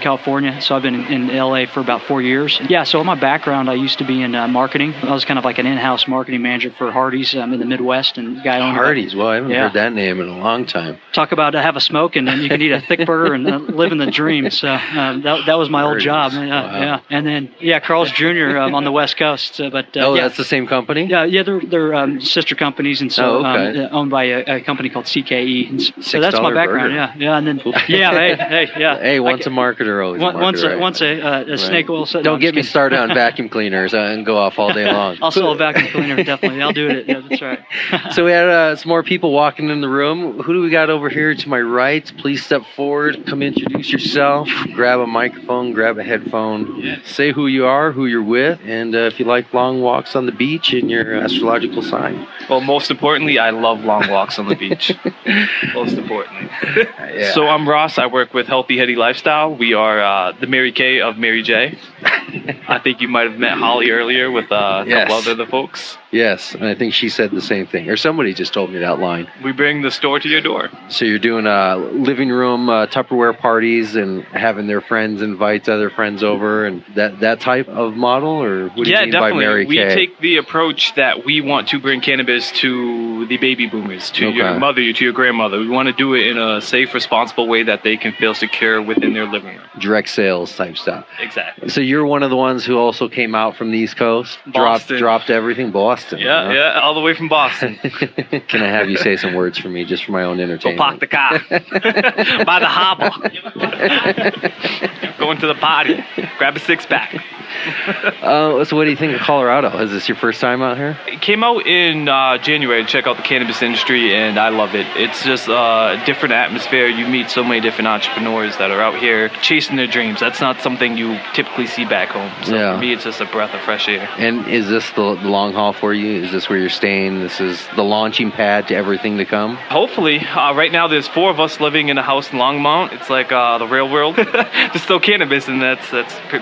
California. So I've been in L.A. for about 4 years. Yeah, so my background, I used to be in marketing. I was kind of like an in-house marketing manager for Hearties in the Midwest, and guy owned Hearties. Well, I haven't heard that name in a long time. Talk about have a smoke, and then you can eat a thick burger and live in the dream. So that was my old job. Wow. Yeah, and then Carl's Jr. On the West Coast. That's the same company. Yeah, they're sister companies, and so owned by a company called CKE. And so that's my background. Burger. Yeah, and then Hey, once a marketer, always a marketer. Once a snake oil. Don't get me started on vacuum cleaners and go off all day long. I'll sell a vacuum cleaner, definitely. I'll do it. Yeah, that's right. So we had some more people walking in the room. Who do we got over here to my right? Please step forward. Come introduce yourself. Grab a microphone. Grab a headphone. Yeah. Say who you are, who you're with, and if you like long walks on the beach and your astrological sign. Well, most importantly, I love long walks on the beach. Most importantly. So I'm Ross. I work with Healthy Headie Lifestyle. We are the Mary Kay of Mary J. I think you might have met Holly earlier with a couple other the folks. Yes, and I think she said the same thing, or somebody just told me that line. We bring the store to your door. So you're doing living room Tupperware parties and having their friends invite other friends over, and that type of model, or what do you mean definitely. by Mary Kay? We take the approach that we want to bring cannabis to the baby boomers, to your mother, to your grandmother. We want to do it in a safe, responsible way that they can feel secure within their living room. Direct sales type stuff. Exactly. So you're one of the ones who also came out from the East Coast, dropped everything, Boston. Yeah, all the way from Boston. Can I have you say some words for me, just for my own entertainment? Go park the car by the harbor. Going to the party. Grab a six-pack. So what do you think of Colorado? Is this your first time out here? It came out in January to check out the cannabis industry, and I love it. It's just a different atmosphere. You meet so many different entrepreneurs that are out here chasing their dreams. That's not something you typically see back home. So for me, it's just a breath of fresh air. And is this the long haul for you? Is this where you're staying? This is the launching pad to everything to come? Hopefully. Right now, there's 4 of us living in a house in Longmont. It's like the real world. Just still cannabis, and that's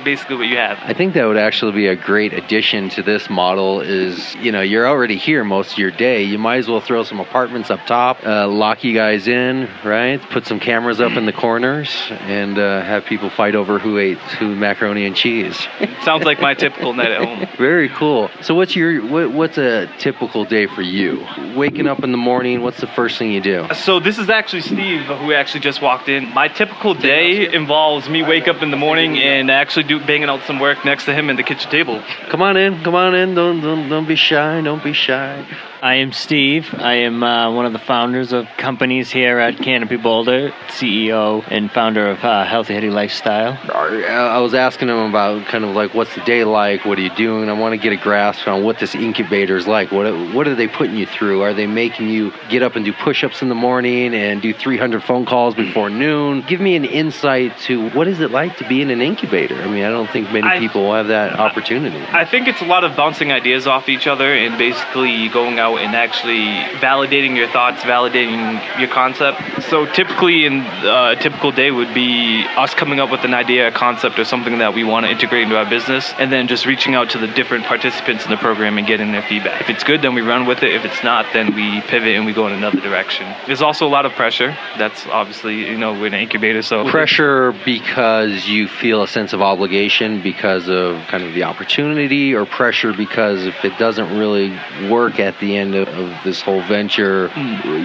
basically what you have. I think that would actually be a great addition to this model is, you're already here most of your day. You might as well throw some apartments up top, lock you guys in, right? Put some cameras up in the corners and have people fight over who ate macaroni and cheese. Sounds like my typical night at home. Very cool. So what's a typical day for you? Waking up in the morning, what's the first thing you do? So this is actually Steve, who actually just walked in. My typical day involves me wake up in the morning and actually banging out some work next to him in the kitchen table. Come on in. Don't be shy. Don't be shy. I am Steve. I am one of the founders of companies here at Canopy Boulder, CEO and founder of Healthy Headie Lifestyle. I was asking him about kind of like, what's the day like? What are you doing? I want to get a grasp on what this incubator is like. What are they putting you through? Are they making you get up and do push-ups in the morning and do 300 phone calls before noon? Give me an insight to what is it like to be in an incubator? I mean, I don't think many people have that opportunity. I think it's a lot of bouncing ideas off each other and basically going out and actually validating your thoughts, validating your concept. So typically a typical day would be us coming up with an idea, a concept, or something that we want to integrate into our business, and then just reaching out to the different participants in the program and getting their feedback. If it's good, then we run with it. If it's not, then we pivot and we go in another direction. There's also a lot of pressure. That's obviously, we're an incubator, so... Pressure because you feel a sense of obligation because of kind of the opportunity, or pressure because if it doesn't really work at the end of this whole venture,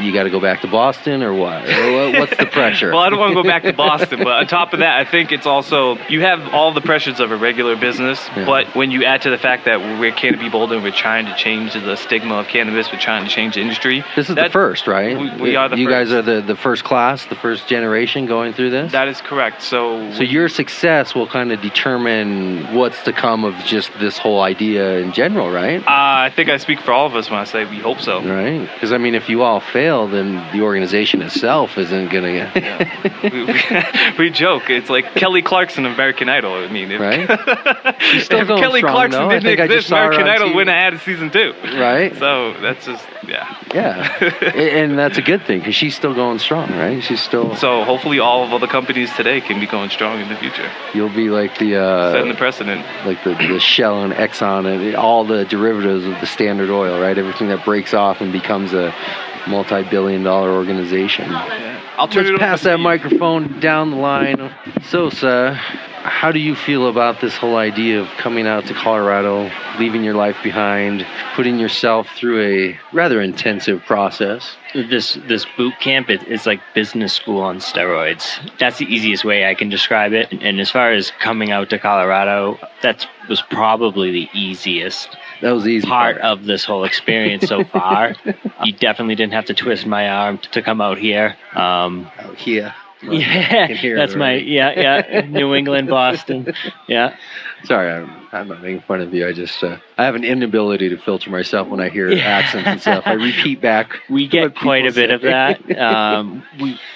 you got to go back to Boston, or what? What's the pressure? Well, I don't want to go back to Boston, but on top of that, I think it's also, you have all the pressures of a regular business, but when you add to the fact that we're Canopy Boulder and we're trying to change the stigma of cannabis, we're trying to change the industry. This is the first, right? We are the first. You guys are the first class, the first generation going through this? That is correct. So your success will kind of determine what's to come of just this whole idea in general, right? I think I speak for all of us when I say we hope so. Right. Because, I mean, if you all fail, then the organization itself isn't going to We joke. It's like Kelly Clarkson of American Idol. I mean, if, She's still if going Kelly strong, Clarkson though. didn't exist, saw her American on Idol TV. wouldn't have had a season 2. Right. So that's just, yeah. Yeah. And that's a good thing, because she's still going strong, right? She's still... So hopefully all of the companies today can be going strong in the future. You'll be like the... setting the precedent. Like the Shell and Exxon and all the derivatives of the Standard Oil, right? Everything that breaks off and becomes a multi-billion-dollar organization. Yeah. I'll turn Let's pass that microphone down the line. So, sir, how do you feel about this whole idea of coming out to Colorado, leaving your life behind, putting yourself through a rather intensive process? This boot camp is like business school on steroids. That's the easiest way I can describe it. And as far as coming out to Colorado, that was probably the easiest part of this whole experience so far. You definitely didn't have to twist my arm to come out here. Out here. Yeah, that's New England, Boston. Yeah. Sorry, I'm not making fun of you. I just I have an inability to filter myself when I hear accents and stuff. I repeat back. We get quite a bit of that.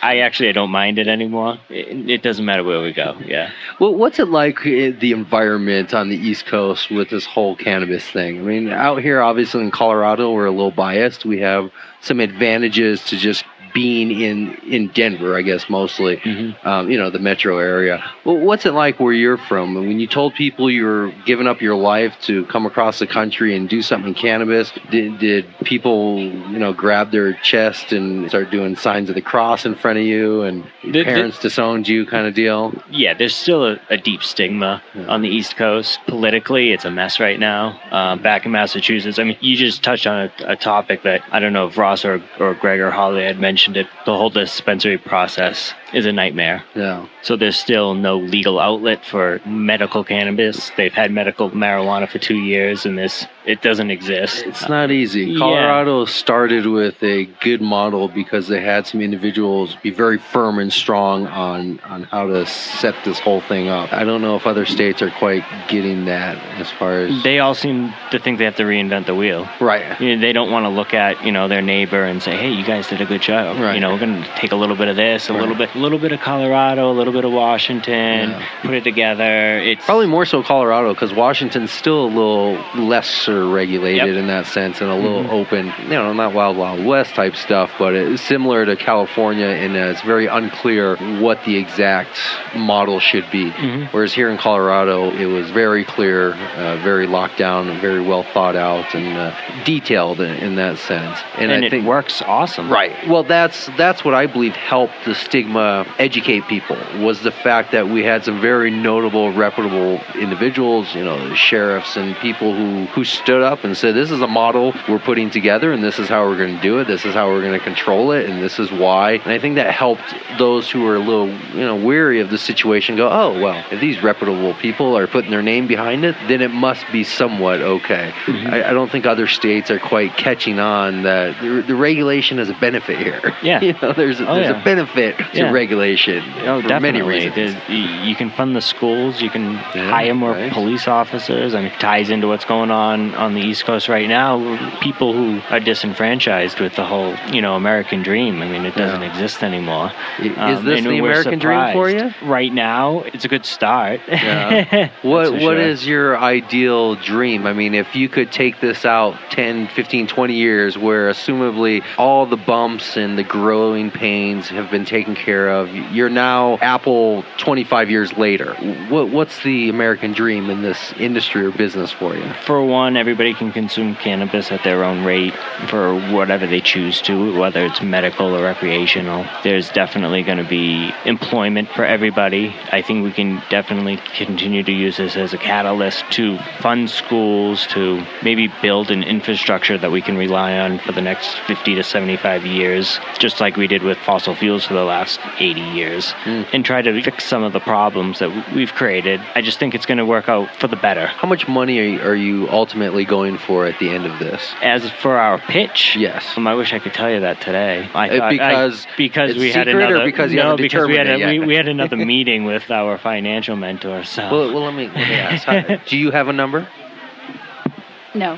I don't mind it anymore. It doesn't matter where we go. Yeah. Well, what's it like, the environment on the East Coast with this whole cannabis thing? I mean, out here, obviously in Colorado, we're a little biased. We have some advantages to just being in Denver, I guess, mostly, the metro area. Well, what's it like where you're from? When you told people you were giving up your life to come across the country and do something in cannabis, did people, grab their chest and start doing signs of the cross in front of you, and parents disowned you kind of deal? Yeah, there's still a deep stigma on the East Coast. Politically, it's a mess right now. Back in Massachusetts, I mean, you just touched on a topic that I don't know if Ross or Greg or Holly had mentioned. It. The whole dispensary process is a nightmare. Yeah. So there's still no legal outlet for medical cannabis. They've had medical marijuana for 2 years, and it doesn't exist. It's not easy. Colorado started with a good model because they had some individuals be very firm and strong on how to set this whole thing up. I don't know if other states are quite getting that as far as... They all seem to think they have to reinvent the wheel. Right. They don't want to look at, their neighbor and say, hey, you guys did a good job. Right. We're going to take a little bit of this, a little bit of Colorado, a little bit of Washington, put it together. It's probably more so Colorado, because Washington's still a little lesser regulated in that sense, and a little open, not Wild Wild West type stuff, but it's similar to California in that it's very unclear what the exact model should be. Whereas here in Colorado, it was very clear, very locked down, very well thought out, and detailed in that sense. And I think it works awesome. Right. Well, that's what I believe helped the stigma educate people, was the fact that we had some very notable, reputable individuals, sheriffs and people who stood up and said, this is a model we're putting together, and this is how we're going to do it, this is how we're going to control it, and this is why. And I think that helped those who were a little, weary of the situation go, oh, well, if these reputable people are putting their name behind it, then it must be somewhat okay. I don't think other states are quite catching on that the regulation is a benefit here. Yeah. There's a benefit to regulation for definitely. many reasons. You can fund the schools, you can hire more police officers. I mean, it ties into what's going on the East Coast right now. People who are disenfranchised with the whole, American dream. I mean, it doesn't exist anymore. Is this the American dream for you? Right now, it's a good start. Yeah. What is your ideal dream? I mean, if you could take this out 10, 15, 20 years, where assumably all the bumps and the growing pains have been taken care of, you're now Apple 25 years later. What's the American dream in this industry or business for you? For one, everybody can consume cannabis at their own rate for whatever they choose to, whether it's medical or recreational. There's definitely going to be employment for everybody. I think we can definitely continue to use this as a catalyst to fund schools, to maybe build an infrastructure that we can rely on for the next 50 to 75 years, just like we did with fossil fuels for the last 80 years, and try to fix some of the problems that we've created. I just think it's going to work out for the better. How much money are you ultimately going for at the end of this? As for our pitch, yes. I wish I could tell you that today. Because we had another we had another meeting with our financial mentor. So well, let me ask. Do you have a number? No.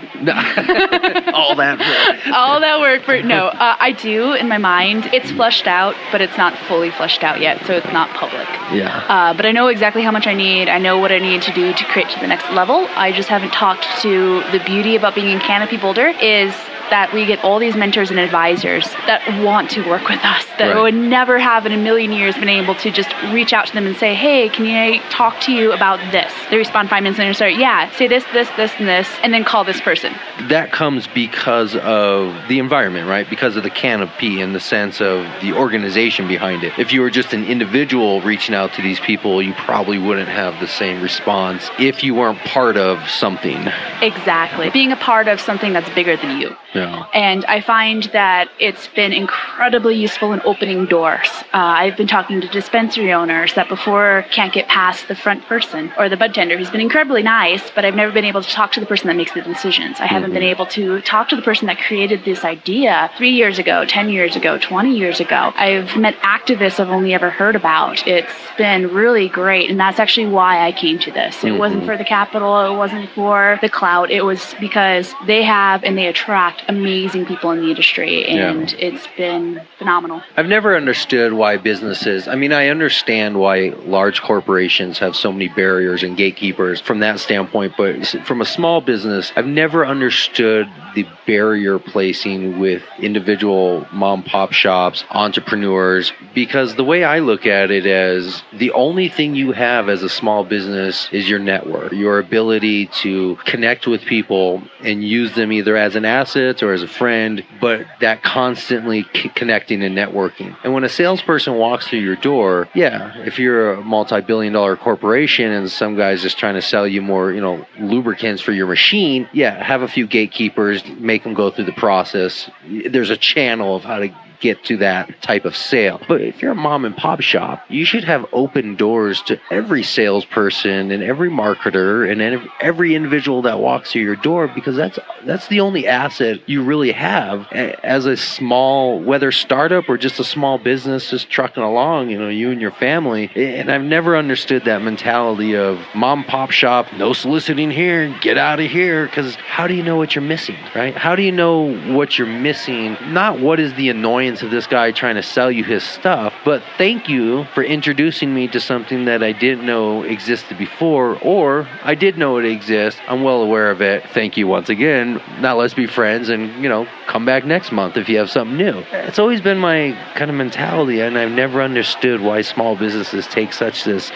All that work. All that work for no. I do in my mind. It's flushed out, but it's not fully flushed out yet, so it's not public. Yeah. But I know exactly how much I need. I know what I need to do to create to the next level. I just haven't talked to the beauty about being in Canopy Boulder is that we get all these mentors and advisors that want to work with us, that would never have in a million years been able to just reach out to them and say, hey, can I talk to you about this? They respond 5 minutes later and start, yeah, say this, and this, and then call this person. That comes because of the environment, right? Because of the Canopy in the sense of the organization behind it. If you were just an individual reaching out to these people, you probably wouldn't have the same response if you weren't part of something. Exactly. Being a part of something that's bigger than you. Yeah. And I find that it's been incredibly useful in opening doors. I've been talking to dispensary owners that before can't get past the front person or the bud tender who's been incredibly nice, but I've never been able to talk to the person that makes the decisions. I haven't been able to talk to the person that created this idea 3 years ago, 10 years ago, 20 years ago. I've met activists I've only ever heard about. It's been really great, and that's actually why I came to this. It wasn't for the capital, it wasn't for the clout, it was because they have and they attract amazing people in the industry, and it's been phenomenal. I've never understood why businesses, I mean, I understand why large corporations have so many barriers and gatekeepers from that standpoint, but from a small business, I've never understood the barrier placing with individual mom pop shops, entrepreneurs, because the way I look at it is the only thing you have as a small business is your network, your ability to connect with people and use them either as an asset or as a friend, but that constantly connecting and networking. And when a salesperson walks through your door, if you're a multi-billion-dollar corporation and some guy's just trying to sell you more, lubricants for your machine, have a few gatekeepers, make them go through the process. There's a channel of how to get to that type of sale. But if you're a mom and pop shop, you should have open doors to every salesperson and every marketer and every individual that walks through your door, because that's the only asset you really have as a small, whether startup or just a small business just trucking along, you and your family. And I've never understood that mentality of mom pop shop, no soliciting here, get out of here, because how do you know what you're missing, right? How do you know what you're missing? Not what is the annoyance of this guy trying to sell you his stuff, but thank you for introducing me to something that I didn't know existed before, or I did know it exists, I'm well aware of it, thank you once again, now let's be friends and come back next month if you have something new. It's always been my kind of mentality, and I've never understood why small businesses take such this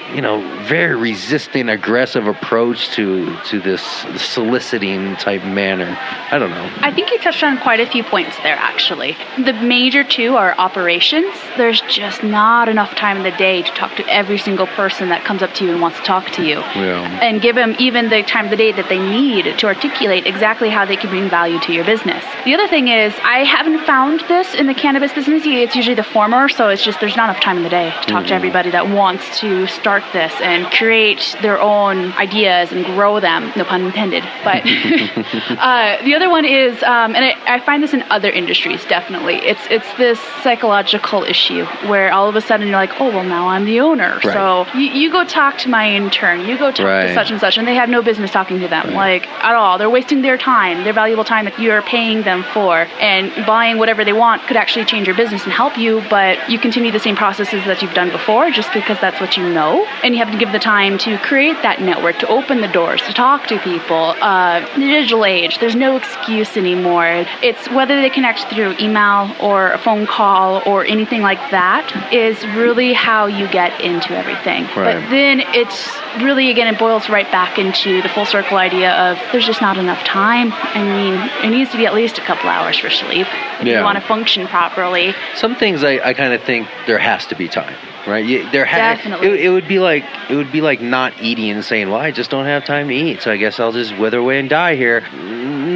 very resisting, aggressive approach to this soliciting type manner. I don't know. I think you touched on quite a few points there, actually. The major two are operations. There's just not enough time in the day to talk to every single person that comes up to you and wants to talk to you. And give them even the time of the day that they need to articulate exactly how they can bring value to your business. The other thing is, I haven't found this in the cannabis business. It's usually the former, so it's just there's not enough time in the day to talk to everybody that wants to start this and create their own ideas and grow them. No pun intended. But the other one is, and I find this in other industries, definitely. It's this psychological issue where all of a sudden you're like, oh, well, now I'm the owner. Right. So you go talk to my intern, you go talk to such and such, and they have no business talking to them, like, at all. They're wasting their time, their valuable time that you're paying them for, and buying whatever they want could actually change your business and help you, but you continue the same processes that you've done before just because that's what you know, and you have to give the time to create that network, to open the doors, to talk to people. The digital age, there's no excuse anymore. It's whether they connect through email or a phone call or anything like that is really how you get into everything. But then it's really, again, it boils right back into the full circle idea of there's just not enough time. I mean, it needs to be at least a couple hours for sleep if you want to function properly. Some things I kind of think there has to be time. Right, definitely. It would be like not eating and saying, "Well, I just don't have time to eat, so I guess I'll just wither away and die here."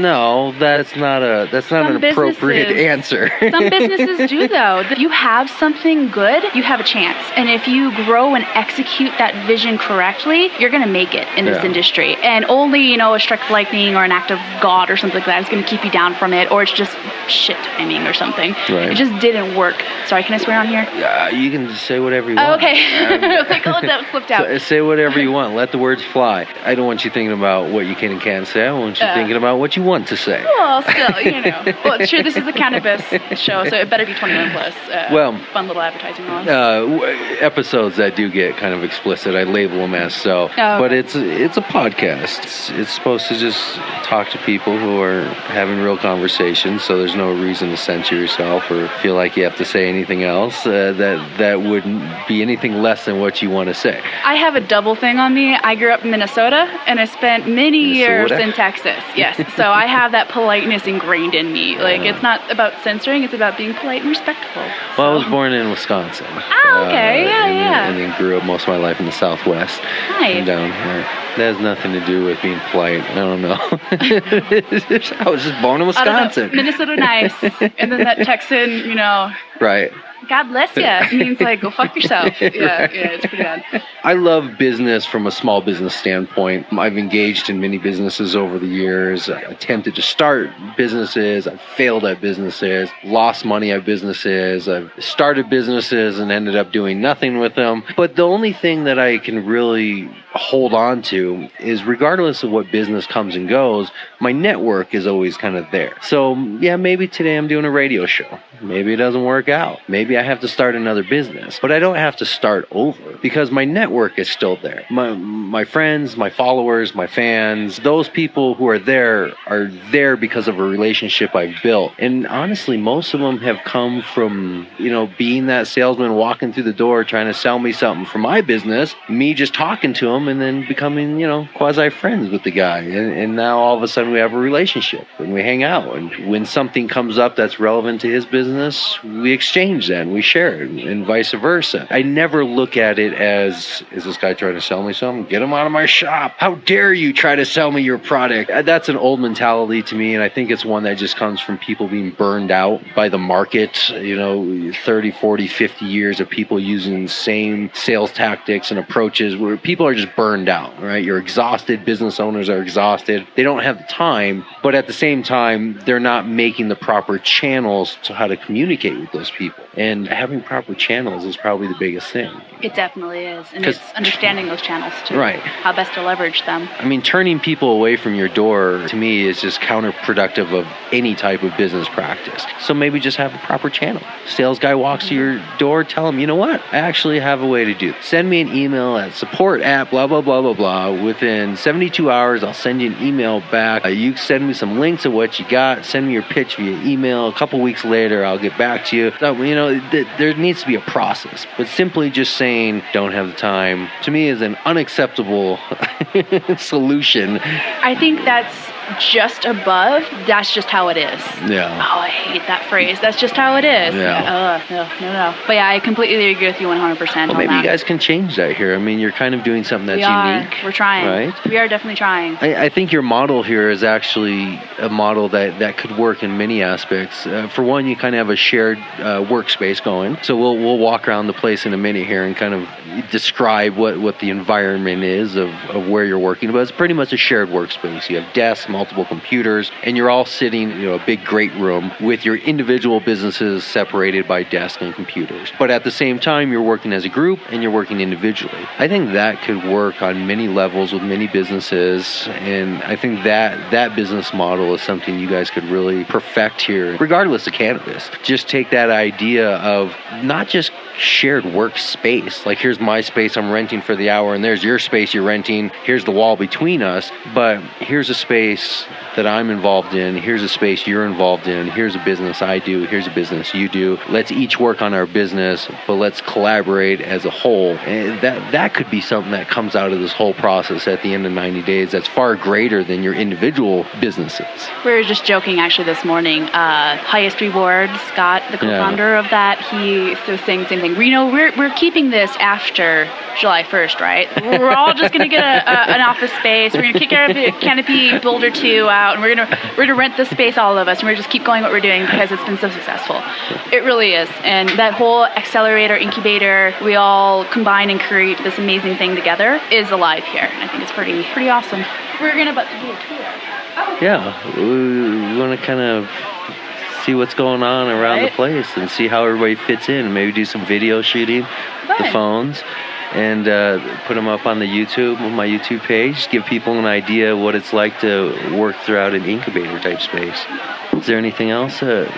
No, that's not an appropriate answer. Some businesses do, though. If you have something good, you have a chance. And if you grow and execute that vision correctly, you're going to make it in this industry. And only, a strike of lightning or an act of God or something like that is going to keep you down from it, or it's just shit timing or something. Right. It just didn't work. Sorry, can I swear on here? You can say whatever you want. Oh, okay. I was like, oh, that slipped out. Say whatever you want. Let the words fly. I don't want you thinking about what you can and can't say. I want you thinking about what you want to say. Well, still, Well, sure, this is a cannabis show, so it better be 21 plus. Fun little advertising on. Episodes that do get kind of explicit, I label them as so. But it's a podcast. It's supposed to just talk to people who are having real conversations, so there's no reason to censor yourself or feel like you have to say anything else that wouldn't be anything less than what you want to say. I have a double thing on me. I grew up in Minnesota, and I spent many years in Texas. Yes, so I have that politeness ingrained in me. Like, it's not about censoring, it's about being polite and respectful. Well, I was born in Wisconsin. Oh, okay, And then grew up most of my life in the Southwest. Nice. And down here. That has nothing to do with being polite. I don't know. I was just born in Wisconsin. Minnesota nice. And then that Texan, Right. God bless you. It means like, go fuck yourself. Yeah, it's pretty bad. I love business from a small business standpoint. I've engaged in many businesses over the years. I attempted to start businesses. I've failed at businesses, lost money at businesses. I've started businesses and ended up doing nothing with them. But the only thing that I can really hold on to is, regardless of what business comes and goes, my network is always kind of there. So yeah, maybe today I'm doing a radio show. Maybe it doesn't work out. Maybe I have to start another business, but I don't have to start over because my network is still there. My friends, my followers, my fans, those people who are there because of a relationship I've built. And honestly, most of them have come from, being that salesman walking through the door trying to sell me something for my business, me just talking to him and then becoming, quasi friends with the guy. And now all of a sudden we have a relationship and we hang out. And when something comes up that's relevant to his business, we exchange that and we share it, and vice versa. I never look at it as, is this guy trying to sell me something? Get him out of my shop. How dare you try to sell me your product? That's an old mentality to me, and I think it's one that just comes from people being burned out by the market. 30, 40, 50 years of people using the same sales tactics and approaches where people are just burned out, right? You're exhausted. Business owners are exhausted. They don't have the time, but at the same time, they're not making the proper channels to how to communicate with those people. And having proper channels is probably the biggest thing. It definitely is. And it's understanding those channels too. Right. How best to leverage them. I mean, turning people away from your door, to me, is just counterproductive of any type of business practice. So maybe just have a proper channel. Sales guy walks to your door, tell him, you know what? I actually have a way to do this. Send me an email at support@blah, blah, blah, blah, blah. Within 72 hours, I'll send you an email back. You send me some links of what you got. Send me your pitch via email. A couple weeks later, I'll get back to you. So, there needs to be a process. But simply just saying, don't have the time, to me is an unacceptable solution. I think that's just above, that's just how it is. Yeah. Oh, I hate that phrase. That's just how it is. Yeah. No. But yeah, I completely agree with you 100%. Well, maybe you guys can change that here. I mean, you're kind of doing something that's unique. We're trying. Right? We are definitely trying. I think your model here is actually a model that could work in many aspects. For one, you kind of have a shared workspace going. So we'll walk around the place in a minute here and kind of describe what the environment is of where you're working. But it's pretty much a shared workspace. You have desks, multiple computers, and you're all sitting in a big great room with your individual businesses separated by desks and computers. But at the same time, you're working as a group and you're working individually. I think that could work on many levels with many businesses, and I think that business model is something you guys could really perfect here, regardless of cannabis. Just take that idea of not just shared workspace, like here's my space I'm renting for the hour and there's your space you're renting, here's the wall between us, but here's a space that I'm involved in, here's a space you're involved in, here's a business I do, here's a business you do. Let's each work on our business, but let's collaborate as a whole. And that could be something that comes out of this whole process at the end of 90 days that's far greater than your individual businesses. We were just joking actually this morning. Adistry Ward, Scott, the co-founder of that, he was saying the same same thing. We're keeping this after July 1st, right? We're all just going to get an office space. We're going to kick our Canopy Boulder 2 out, and we're going to rent the space, all of us, and we're just keep going what we're doing because it's been so successful. It really is. And that whole accelerator, incubator, we all combine and create this amazing thing together is alive here. And I think it's pretty awesome. We're going to about to do a tour. Yeah, we want to kind of see what's going on around the place and see how everybody fits in. Maybe do some video shooting, the phones, and put them up on the on my YouTube page. Give people an idea of what it's like to work throughout an incubator type space. Is there anything else? Can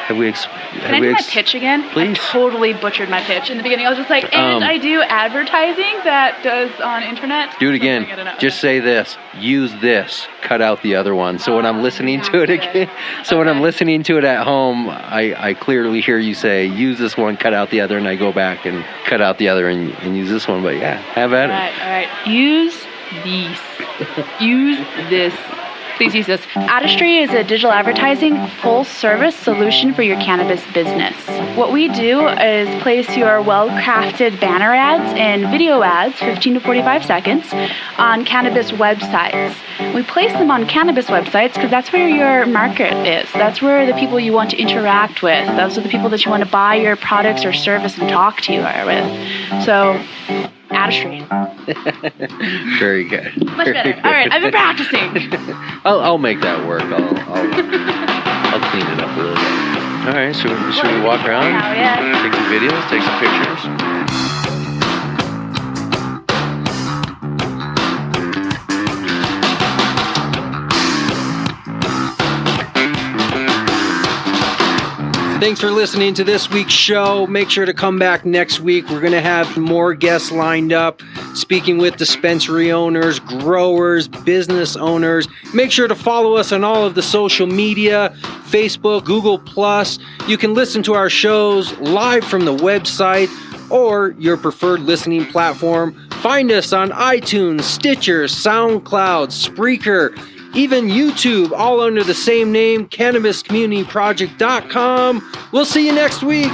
I do my pitch again? Please. I totally butchered my pitch in the beginning. I was just like, and I do advertising that does on internet. Do it again. Just say this. Use this. Cut out the other one. So when I'm listening to it again, when I'm listening to it at home, I clearly hear you say, use this one, cut out the other, and I go back and cut out the other and use this one. But yeah, have at it. All right. Use these. Use this. Please use this. Adistry is a digital advertising full-service solution for your cannabis business. What we do is place your well-crafted banner ads and video ads, 15 to 45 seconds, on cannabis websites. We place them on cannabis websites because that's where your market is. That's where the people you want to interact with. Those are the people that you want to buy your products or service and talk to you with. So, Adistry. Very good. Much better. All right, I've been practicing. I'll make that work. I'll clean it up a little bit. All right, should we walk around? Yeah. Take some videos, take some pictures. Thanks for listening to this week's show. Make sure to come back next week. We're going to have more guests lined up, speaking with dispensary owners, growers, business owners. Make sure to follow us on all of the social media, Facebook, Google+. You can listen to our shows live from the website or your preferred listening platform. Find us on iTunes, Stitcher, SoundCloud, Spreaker, even YouTube, all under the same name, CannabisCommunityProject.com. We'll see you next week.